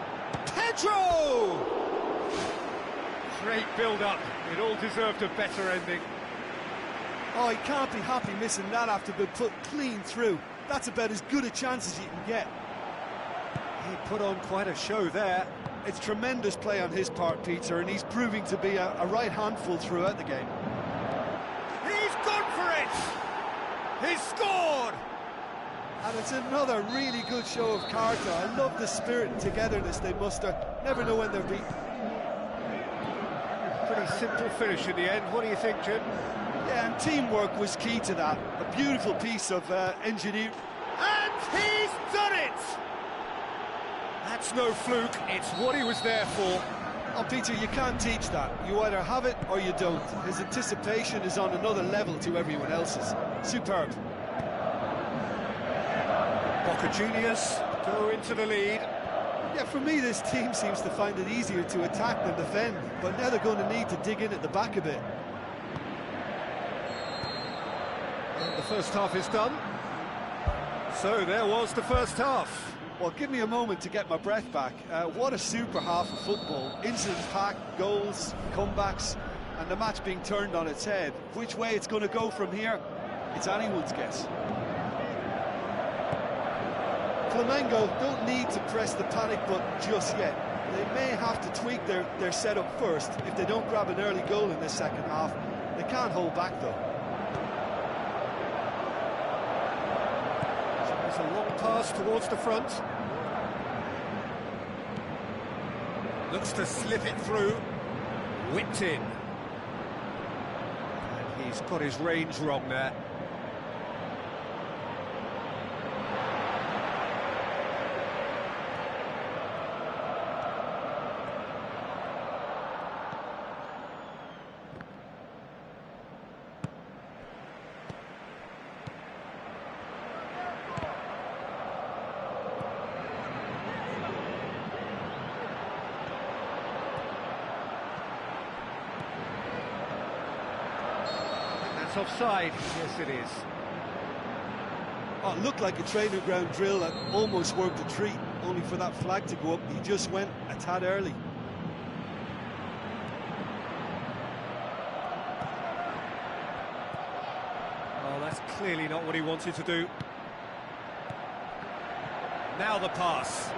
Pedro! Great build-up. It all deserved a better ending. Oh, he can't be happy missing that after being put clean through. That's about as good a chance as you can get. He put on quite a show there. It's tremendous play on his part, Peter, and he's proving to be a right handful throughout the game. He's gone for it! He's scored! And it's another really good show of character. I love the spirit and togetherness they muster. Never know when they're beaten. Pretty simple finish in the end. What do you think, Jim? Yeah, and teamwork was key to that. A beautiful piece of engineering. And he's done it! That's no fluke, it's what he was there for. Oh, Peter, you can't teach that. You either have it or you don't. His anticipation is on another level to everyone else's. Superb. Boca Juniors go into the lead. Yeah, for me, this team seems to find it easier to attack than defend, but now they're going to need to dig in at the back a bit. And the first half is done. So there was the first half. Well, give me a moment to get my breath back. What a super half of football. Incident-packed, goals, comebacks, and the match being turned on its head. Which way it's going to go from here, it's anyone's guess. Flamengo don't need to press the panic button just yet. They may have to tweak their setup first if they don't grab an early goal in this second half. They can't hold back, though. It's a long pass towards the front. Looks to slip it through. Whipped in. And he's got his range wrong there. That's offside. Yes, it is. Oh, it looked like a training ground drill that almost worked a treat, only for that flag to go up. He just went a tad early. Oh, that's clearly not what he wanted to do. Now the pass.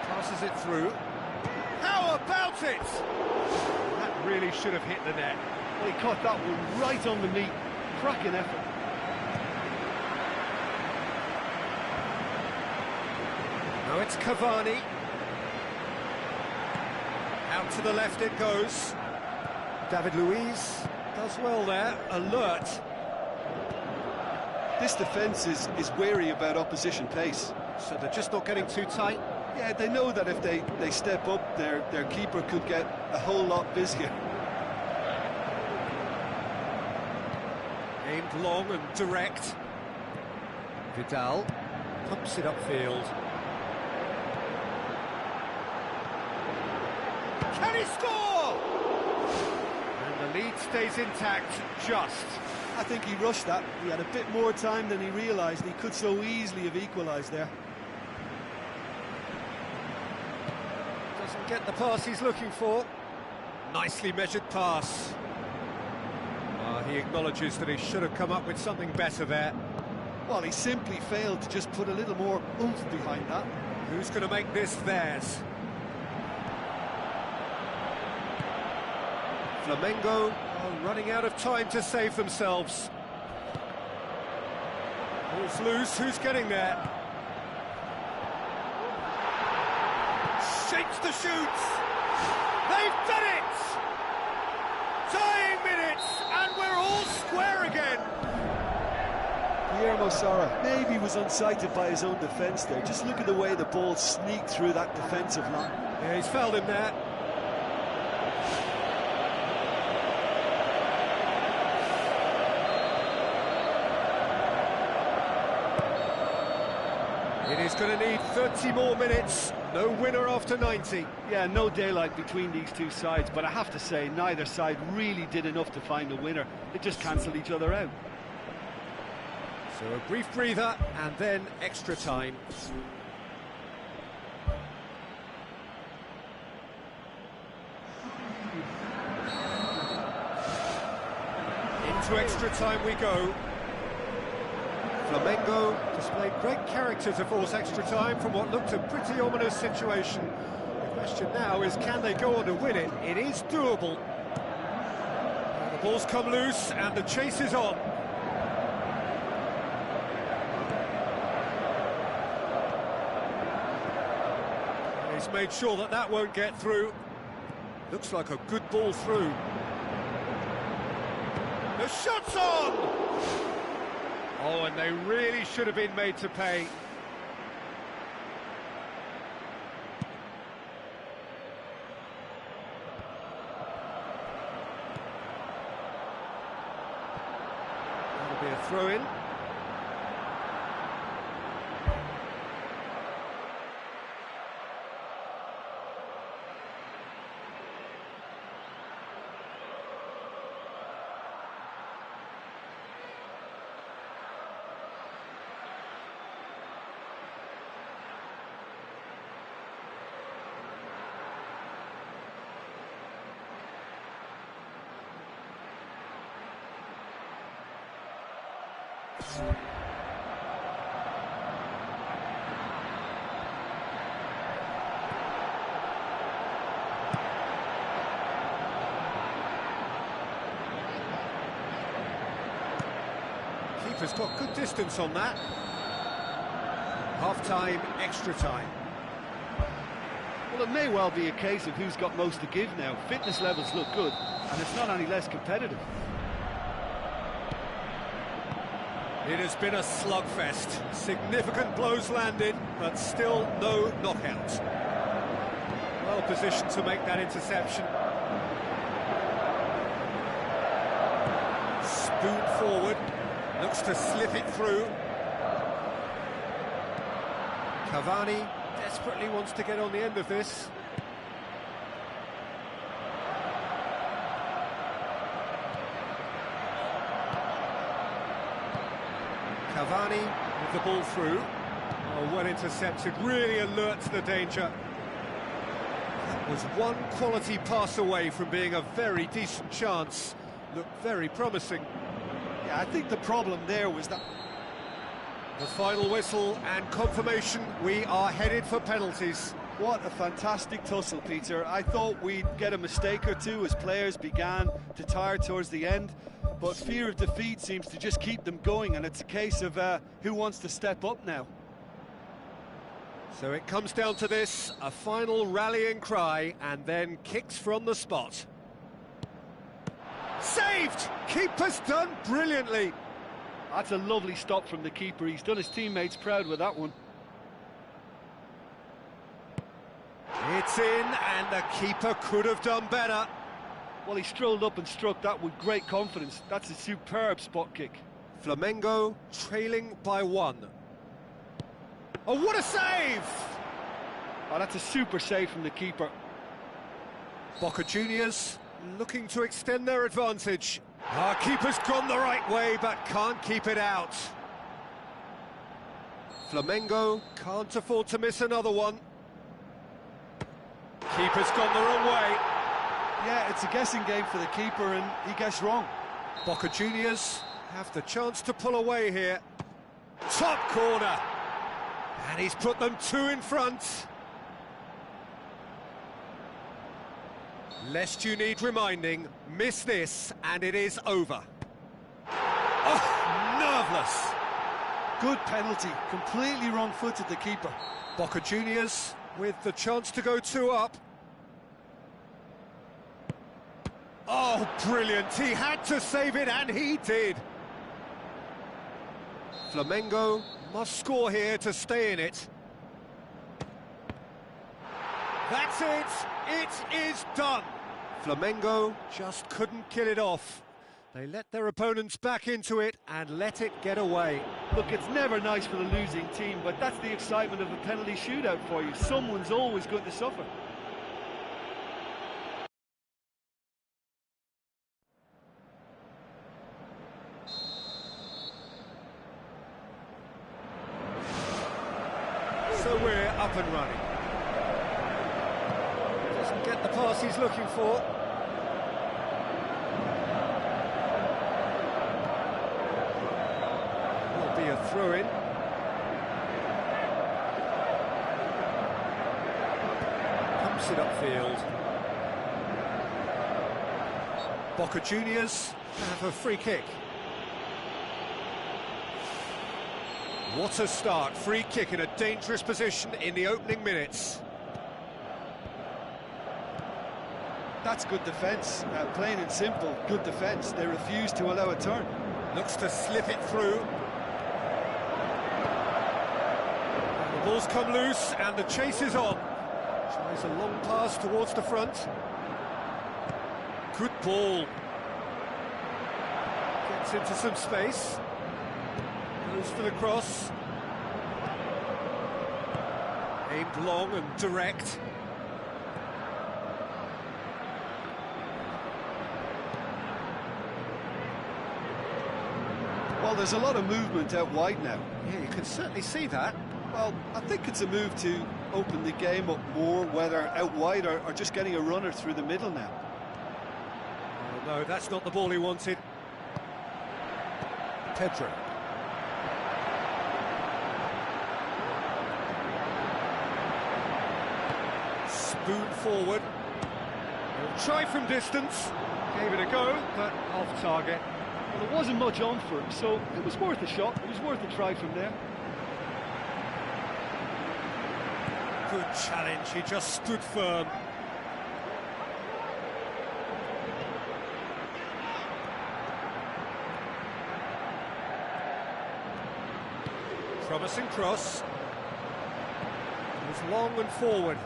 Passes it through. How about it? That really should have hit the net. Well, he caught that one right on the meat. Cracking effort. Now it's Cavani. Out to the left it goes. David Luiz does well there, alert. This defence is wary about opposition pace. So they're just not getting too tight. Yeah, they know that if they step up, their keeper could get a whole lot busier. Aimed long and direct. Vidal pumps it upfield. Can he score? And the lead stays intact, just. I think he rushed that. He had a bit more time than he realised. He could so easily have equalised there. Doesn't get the pass he's looking for. Nicely measured pass. He acknowledges that he should have come up with something better there. Well, he simply failed to just put a little more oomph behind that. Who's going to make this theirs? Flamengo are running out of time to save themselves. Ball's loose, who's getting there? Shakes the shoots! They've done it! Dying minutes, and we're all square again! Guillermo Sara maybe was unsighted by his own defence there. Just look at the way the ball sneaked through that defensive line. Yeah, he's fouled him there. It is going to need 30 more minutes. No winner after 90. Yeah, no daylight between these two sides, but I have to say, neither side really did enough to find a winner. They just cancelled each other out. So a brief breather, and then extra time. Into extra time we go. Flamengo displayed great character to force extra time from what looked a pretty ominous situation. The question now is, can they go on to win it? It is doable. The ball's come loose and the chase is on. He's made sure that that won't get through. Looks like a good ball through. The shot's on! Oh, and they really should have been made to pay. That'll be a throw-in. Keeper's got good distance on that. Half-time, extra time. Well, it may well be a case of who's got most to give now. Fitness levels look good, and it's not any less competitive. It has been a slugfest. Significant blows landed, but still no knockout. Well positioned to make that interception. Spoon forward, looks to slip it through. Cavani desperately wants to get on the end of this. Cavani with the ball through. Oh, well intercepted, really alert to the danger. That was one quality pass away from being a very decent chance. Looked very promising. Yeah, I think the problem there was that... The final whistle and confirmation, we are headed for penalties. What a fantastic tussle, Peter. I thought we'd get a mistake or two as players began to tire towards the end, but fear of defeat seems to just keep them going, and it's a case of who wants to step up now. So it comes down to this, a final rallying cry, and then kicks from the spot. Saved! Keeper's done brilliantly. That's a lovely stop from the keeper. He's done his teammates proud with that one. It's in, and the keeper could have done better. Well, he strolled up and struck that with great confidence. That's a superb spot kick. Flamengo trailing by 1. Oh, what a save! Oh, that's a super save from the keeper. Boca Juniors looking to extend their advantage. Our keeper's gone the right way, but can't keep it out. Flamengo can't afford to miss another one. Keeper's gone the wrong way. Yeah, it's a guessing game for the keeper, and he guessed wrong. Boca Juniors have the chance to pull away here. Top corner. And he's put them 2 in front. Lest you need reminding, miss this and it is over. Oh, nerveless. Good penalty, completely wrong-footed the keeper. Boca Juniors with the chance to go 2 up. Oh, brilliant, he had to save it and he did. Flamengo must score here to stay in it. That's it, it is done. Flamengo just couldn't kill it off. They let their opponents back into it and let it get away. Look, it's never nice for the losing team, but that's the excitement of a penalty shootout for you. Someone's always going to suffer. So we're up and running. Doesn't get the pass he's looking for. Will be a throw-in. Pumps it upfield. Boca Juniors have a free kick. What a start, free kick in a dangerous position in the opening minutes. That's good defence, plain and simple, good defence. They refuse to allow a turn. Looks to slip it through. The ball's come loose and the chase is on. Tries a long pass towards the front. Good ball. Gets into some space. Goes for the cross. Aimed long and direct. Well, there's a lot of movement out wide now. Yeah, you can certainly see that. Well, I think it's a move to open the game up more, whether out wide or just getting a runner through the middle now. Oh, no, that's not the ball he wanted. Pedro. Spoon forward. He'll try from distance. Gave it a go, but off target. Well, there wasn't much on for him, so it was worth a shot. It was worth a try from there. Good challenge, he just stood firm. Promising cross. It was long and forward.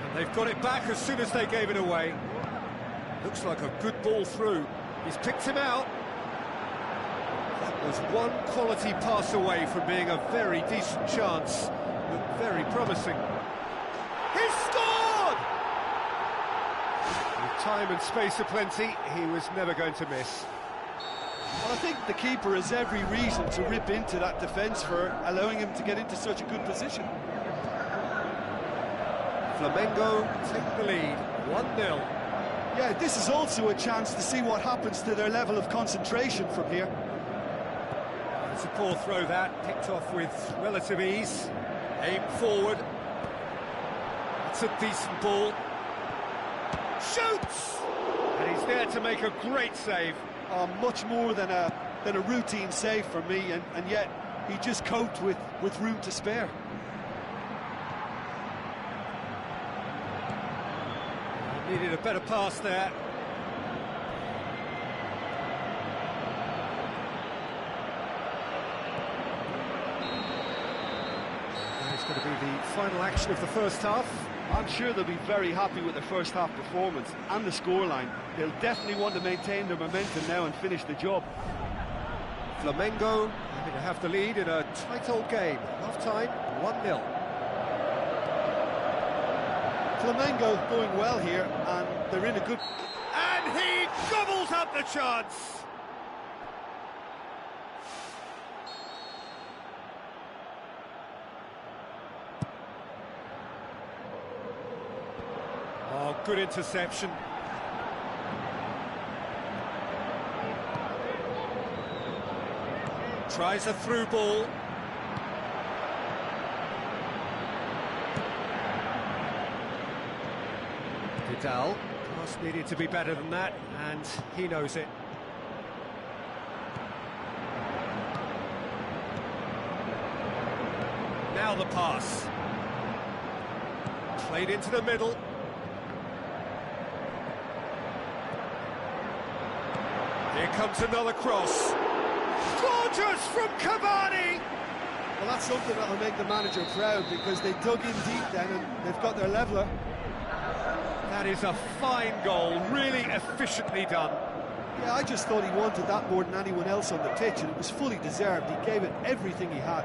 And they've got it back as soon as they gave it away. Looks like a good ball through. He's picked him out. That was one quality pass away from being a very decent chance. Looked very promising. He scored! With time and space aplenty, he was never going to miss. Well, I think the keeper has every reason to rip into that defence for allowing him to get into such a good position. Flamengo take the lead, 1-0. Yeah, this is also a chance to see what happens to their level of concentration from here. It's a poor throw that, picked off with relative ease. Aim forward. It's a decent ball. Shoots! And he's there to make a great save. Much more than a routine save for me, and yet he just coped with room to spare. Needed a better pass there. He's going to be the final action of the first half. I'm sure they'll be very happy with their first half performance and the scoreline. They'll definitely want to maintain their momentum now and finish the job. Flamengo having to have the lead in a tight old game. Half-time, 1-0. Flamengo going well here, and they're in a good... And he gobbles up the chance! Oh, good interception. Tries a through ball. Vidal. Pass needed to be better than that, and he knows it. Now the pass. Played into the middle. Here comes another cross. Gorgeous from Cavani! Well, that's something that'll make the manager proud, because they dug in deep then and they've got their leveller. That is a fine goal, really efficiently done. Yeah, I just thought he wanted that more than anyone else on the pitch, and it was fully deserved. He gave it everything he had.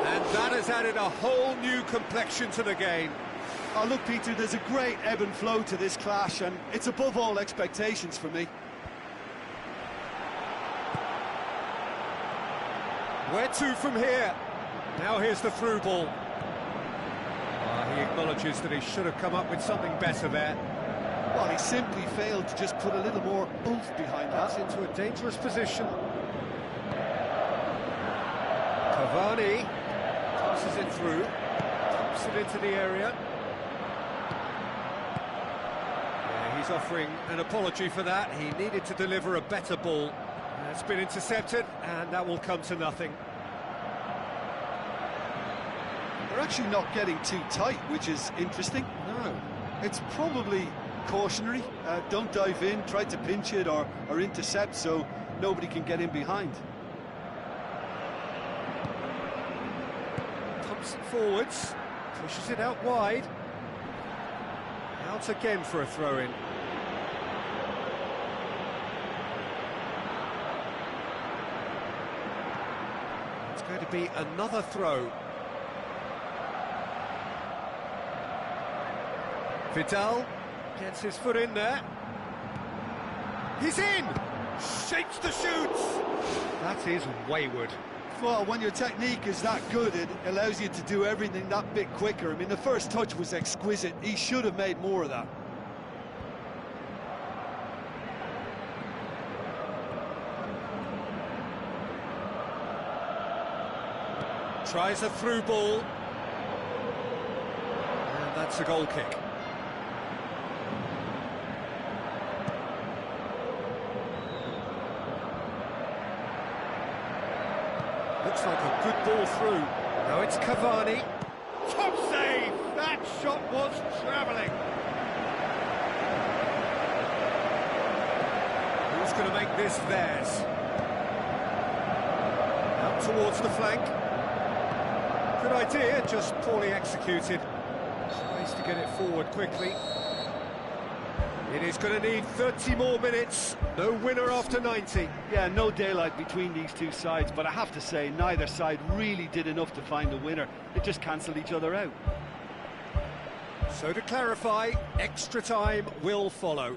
And that has added a whole new complexion to the game. Oh, look, Peter, there's a great ebb and flow to this clash, and it's above all expectations for me. Where to from here? Now here's the through ball. He acknowledges that he should have come up with something better there. Well, he simply failed to just put a little more oomph behind that. That's into a dangerous position. Cavani passes it through, taps it into the area. Yeah, he's offering an apology for that. He needed to deliver a better ball. It's been intercepted, and that will come to nothing. They're actually not getting too tight, which is interesting. No. It's probably cautionary. Don't dive in, try to pinch it or intercept so nobody can get in behind. Pumps it forwards, pushes it out wide. Out again for a throw-in. It's going to be another throw. Vidal gets his foot in there. He's in! Shapes the shoots! That is wayward. Well, when your technique is that good, it allows you to do everything that bit quicker. I mean, the first touch was exquisite. He should have made more of that. Tries a through ball. And that's a goal kick. Looks like a good ball through. Now it's Cavani. Top save! That shot was travelling. Who's going to make this theirs? Out towards the flank. Good idea, just poorly executed. Tries to get it forward quickly. It is going to need 30 more minutes. No winner after 90. Yeah, no daylight between these two sides, but I have to say, neither side really did enough to find a winner. They just cancelled each other out. So to clarify, extra time will follow.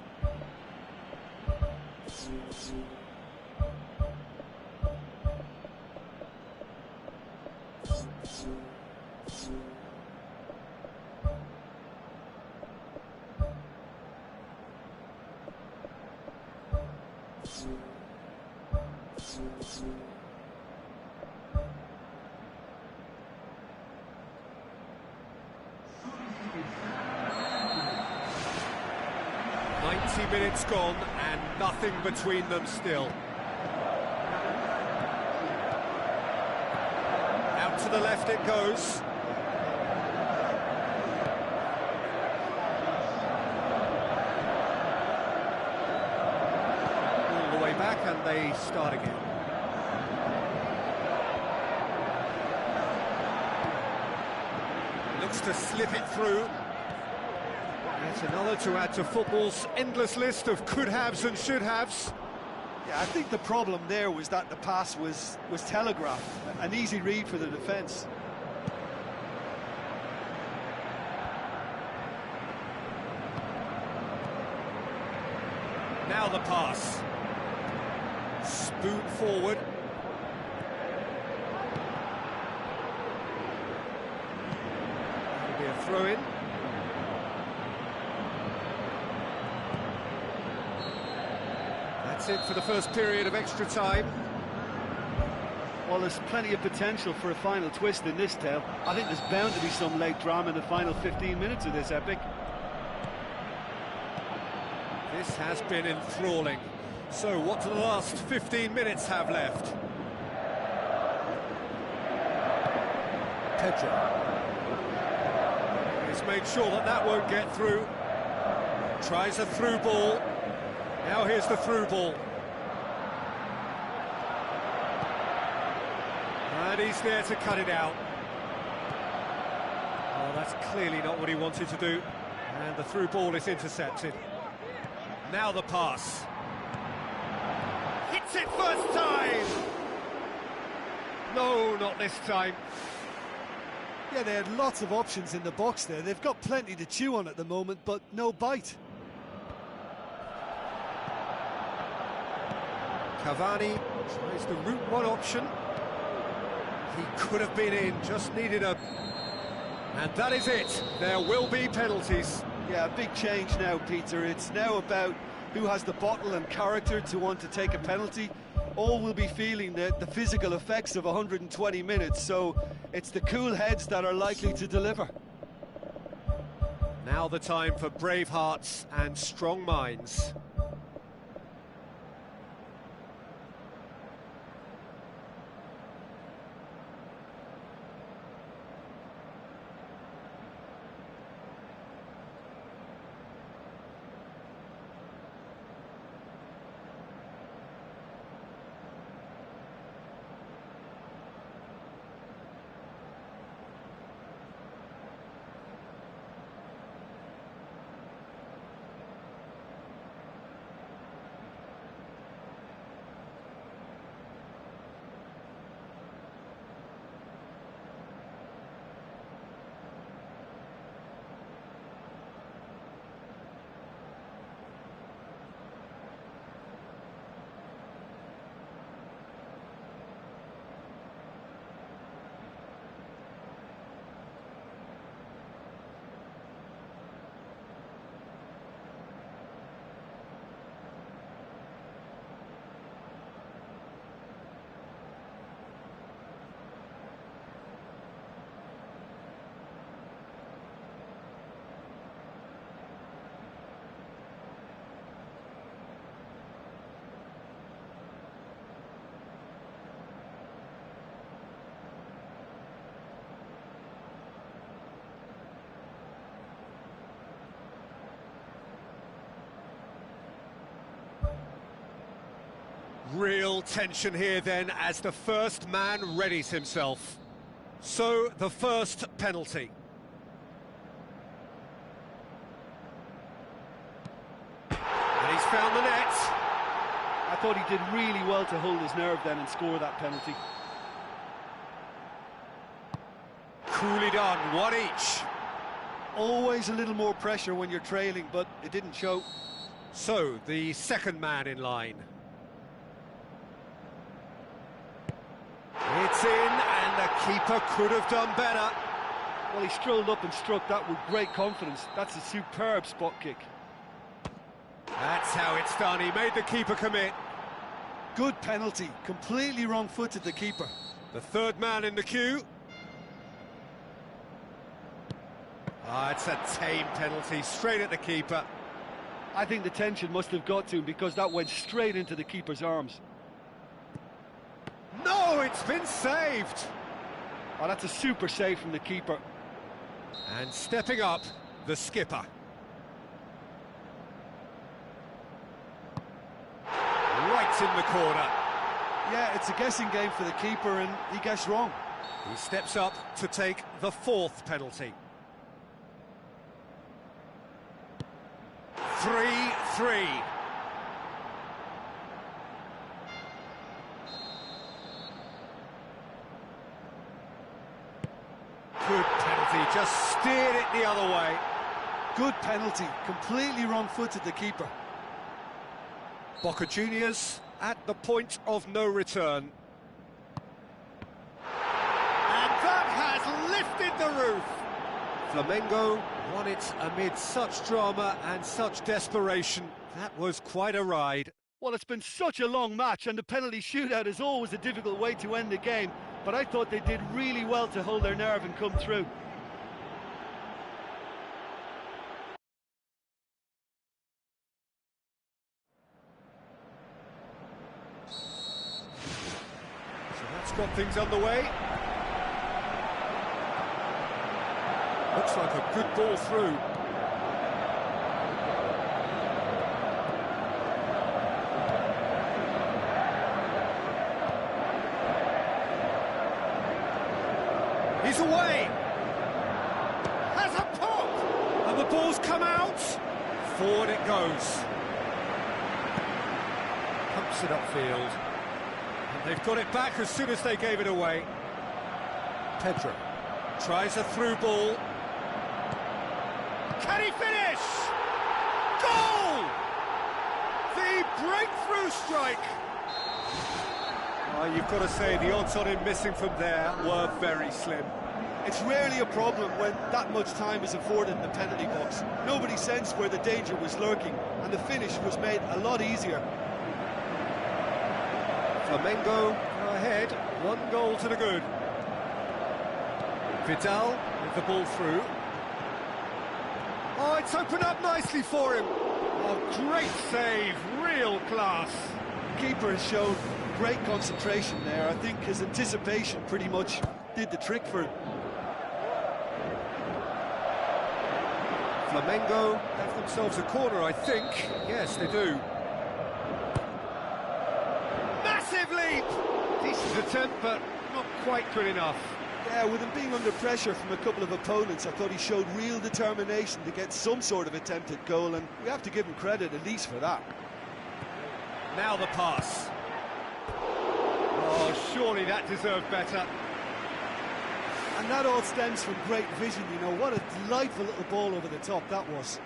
Minutes gone and nothing between them still. Out to the left it goes. All the way back and they start again. Looks to slip it through. Yet another to add to football's endless list of could-haves and should-haves. Yeah, I think the problem there was that the pass was telegraphed. An easy read for the defence. Now the pass. Spoon forward. That'll be a throw-in. That's it for the first period of extra time. Well, there's plenty of potential for a final twist in this tale. I think there's bound to be some late drama in the final 15 minutes of this epic. This has been enthralling. So, what do the last 15 minutes have left? Pedro. He's made sure that that won't get through. Tries a through ball. Now here's the through ball. And he's there to cut it out. Oh, that's clearly not what he wanted to do. And the through ball is intercepted. Now the pass. Hits it first time! No, not this time. Yeah, they had lots of options in the box there. They've got plenty to chew on at the moment, but no bite. Cavani tries the route one option. He could have been in, just needed a... And that is it. There will be penalties. Yeah, a big change now, Peter. It's now about who has the bottle and character to want to take a penalty. All will be feeling the physical effects of 120 minutes, so it's the cool heads that are likely to deliver. Now the time for brave hearts and strong minds. Real tension here then as the first man readies himself. So, the first penalty. And he's found the net. I thought he did really well to hold his nerve then and score that penalty. Coolly done, one each. Always a little more pressure when you're trailing, but it didn't show. So, the second man in line. It's in, and the keeper could have done better. Well, he strolled up and struck that with great confidence. That's a superb spot kick. That's how it's done. He made the keeper commit. Good penalty. Completely wrong-footed, the keeper. The third man in the queue. Ah, it's a tame penalty, straight at the keeper. I think the tension must have got to him because that went straight into the keeper's arms. No, it's been saved. Oh, that's a super save from the keeper. And stepping up, the skipper. Right in the corner. Yeah, it's a guessing game for the keeper, and he guessed wrong. He steps up to take the fourth penalty. 3. Good penalty, just steered it the other way. Good penalty, completely wrong-footed the keeper. Boca Juniors at the point of no return. And that has lifted the roof. Flamengo won it amid such drama and such desperation. That was quite a ride. Well, it's been such a long match, and the penalty shootout is always a difficult way to end the game, but I thought they did really well to hold their nerve and come through. So that's got things underway. Looks like a good ball through. He's away. Has a pop. And the ball's come out. Forward it goes. Pumps it upfield. And they've got it back as soon as they gave it away. Pedro tries a through ball. Can he finish? Goal! The breakthrough strike. You've got to say the odds on him missing from there were very slim. It's rarely a problem when that much time is afforded in the penalty box. Nobody sensed where the danger was lurking, and the finish was made a lot easier. Flamengo go ahead, 1 goal to the good. Vidal with the ball through. Oh, it's opened up nicely for him. Oh, great save, real class. Keeper has shown great concentration there. I think his anticipation pretty much did the trick for him. Flamengo have themselves a corner, I think. Yes, they do. Massive leap! Decent attempt, but not quite good enough. Yeah, with him being under pressure from a couple of opponents, I thought he showed real determination to get some sort of attempt at goal, and we have to give him credit at least for that. Now the pass. Oh, surely that deserved better. And that all stems from great vision, you know. What a delightful little ball over the top that was.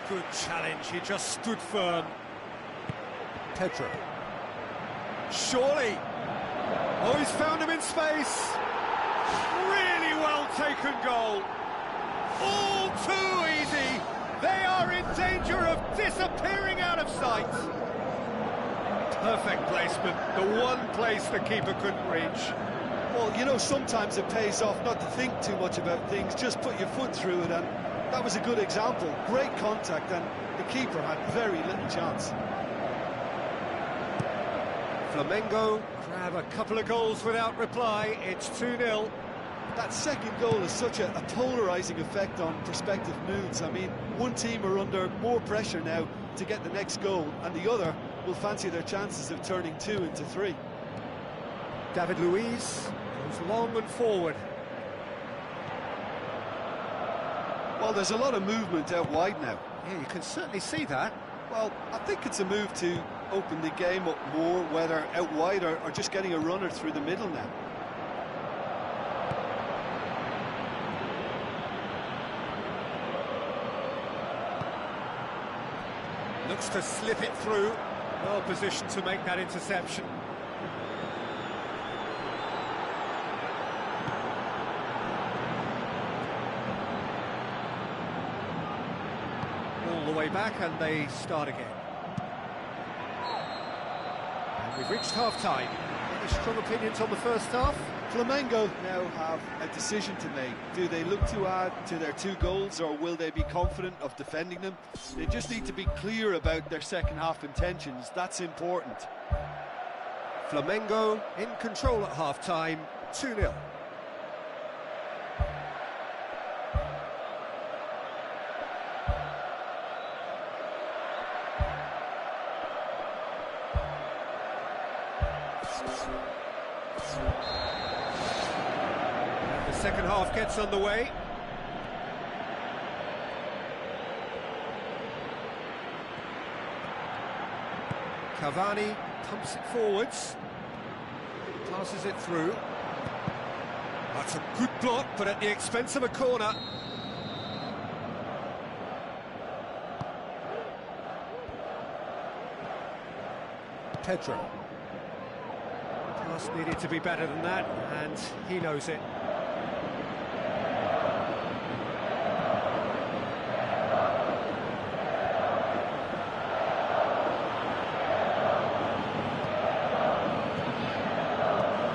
Good challenge, he just stood firm. Pedro. Surely. Oh, he's found him in space. Really well taken goal. All too easy. They are in danger of disappearing out of sight. Perfect placement, the one place the keeper couldn't reach. Well, you know, sometimes it pays off not to think too much about things, just put your foot through it, and that was a good example. Great contact, and the keeper had very little chance. Flamengo grab a couple of goals without reply. It's 2-0. That second goal has such a polarising effect on prospective moods. I mean, one team are under more pressure now to get the next goal, and the other will fancy their chances of turning 2 into 3. David Luiz goes long and forward. Well, there's a lot of movement out wide now. Yeah, you can certainly see that. Well, I think it's a move to open the game up more, whether out wide or just getting a runner through the middle now. Looks to slip it through. Well positioned to make that interception. All the way back, and they start again. And we've reached half-time. Any strong opinions on the first half? Flamengo now have a decision to make. Do they look to add to their 2 goals, or will they be confident of defending them? They just need to be clear about their second half intentions. That's important. Flamengo in control at half-time, 2-0. The second half gets underway. Cavani pumps it forwards, passes it through. That's a good block, but at the expense of a corner. Pedro. Pass needed to be better than that, and he knows it.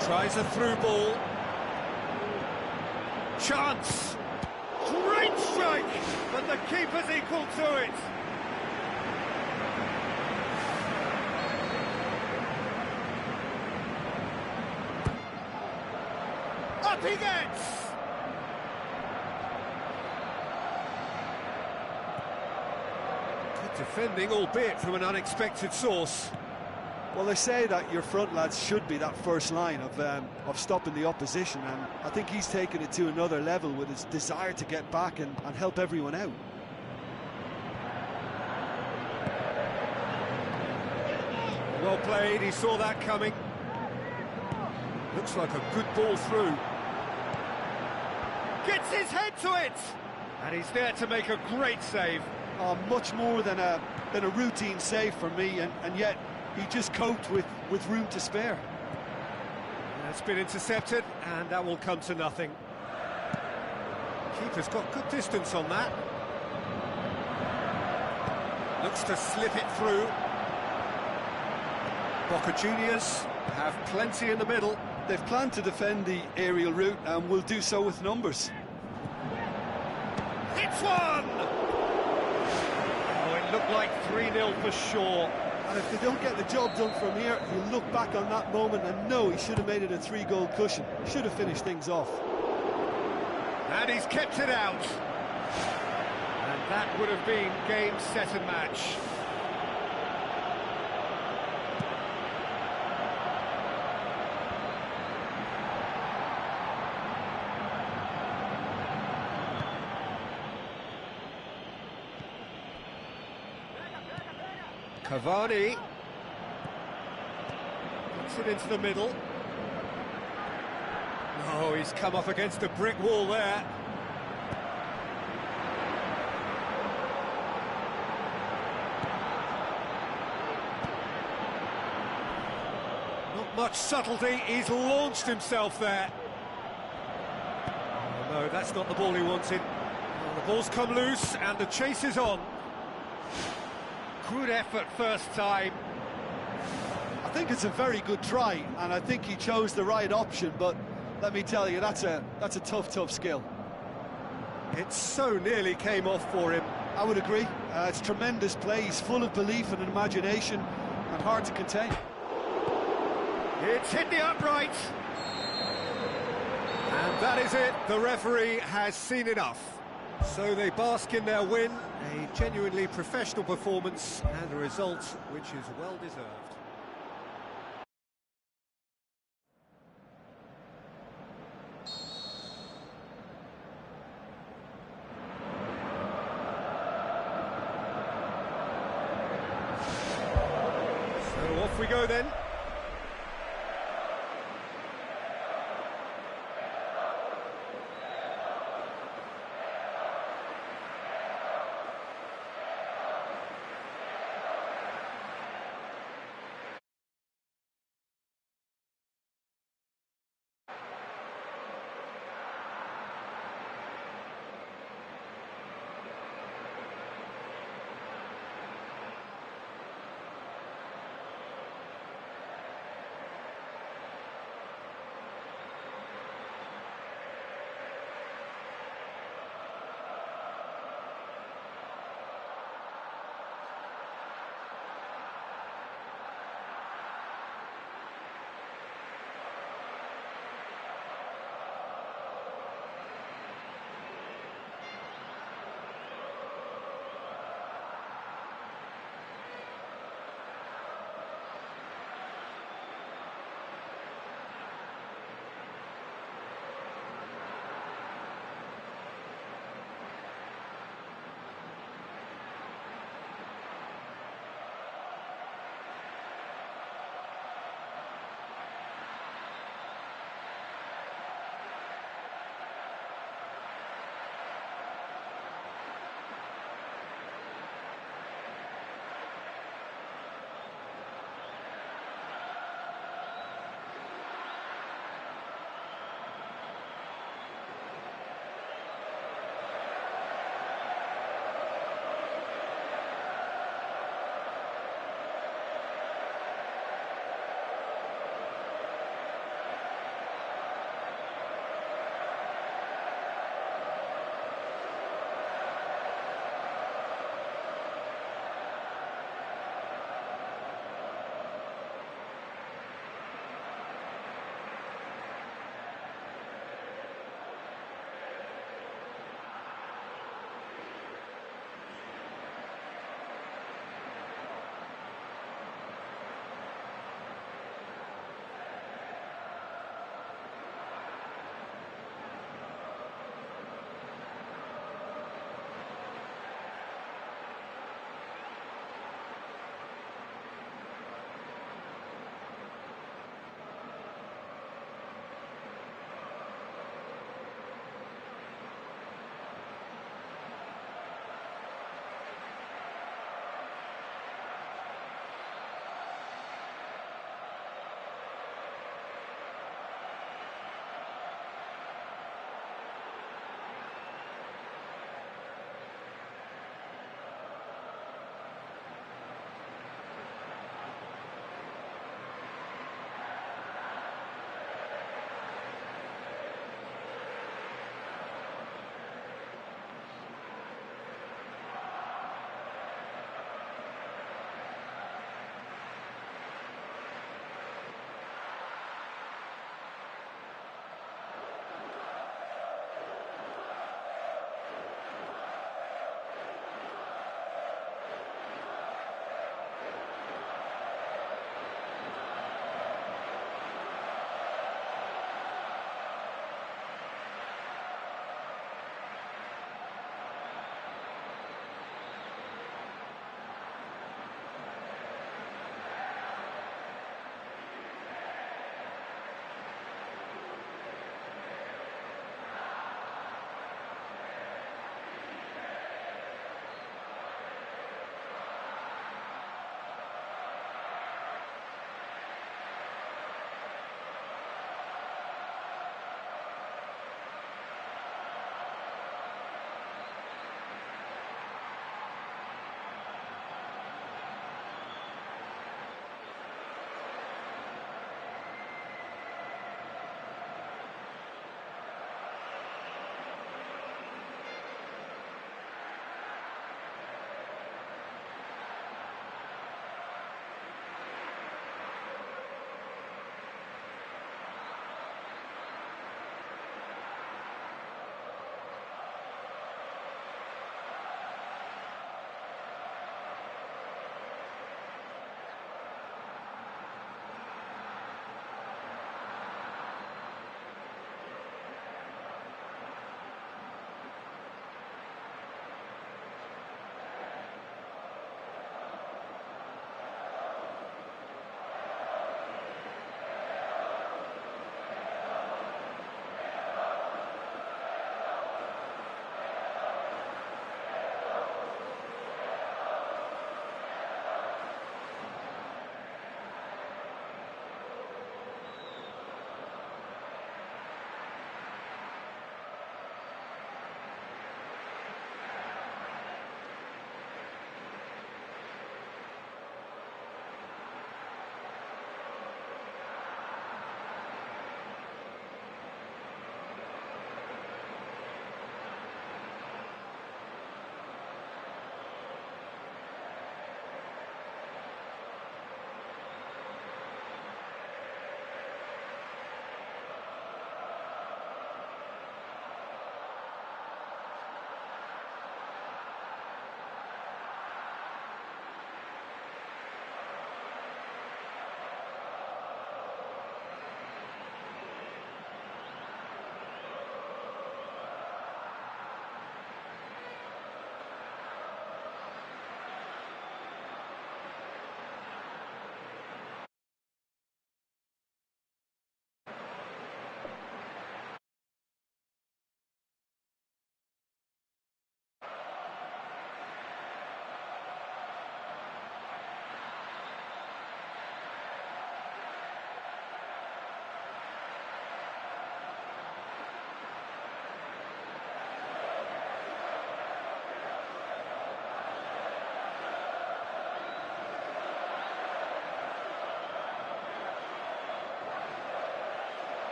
Tries a through ball. Chance! Great strike! But the keeper's equal to it. Up he gets! Good defending, albeit from an unexpected source. Well, they say that your front lads should be that first line of stopping the opposition, and I think he's taken it to another level with his desire to get back and help everyone out. Well played, he saw that coming. Looks like a good ball through. Gets his head to it! And he's there to make a great save. Oh, much more than a routine save for me, and yet he just coped with room to spare. That's been intercepted, and that will come to nothing. Keeper's got good distance on that. Looks to slip it through. Boca Juniors have plenty in the middle. They've planned to defend the aerial route and will do so with numbers. It's one! Oh, it looked like 3-0 for sure. And if they don't get the job done from here, you look back on that moment and know he should have made it a 3-goal cushion. Should have finished things off. And he's kept it out. And that would have been game, set and match. Cavani puts it into the middle. Oh, he's come up against a brick wall there. Not much subtlety, he's launched himself there. Oh, no, that's not the ball he wanted. Oh, the ball's come loose and the chase is on. Good effort first time. I think it's a very good try, and I think he chose the right option, but let me tell you, that's a tough skill. It so nearly came off for him. I would agree. It's tremendous play. He's full of belief and imagination, and hard to contain. It's hit the upright. And that is it. The referee has seen enough. So they bask in their win, a genuinely professional performance and a result which is well deserved. So off we go then.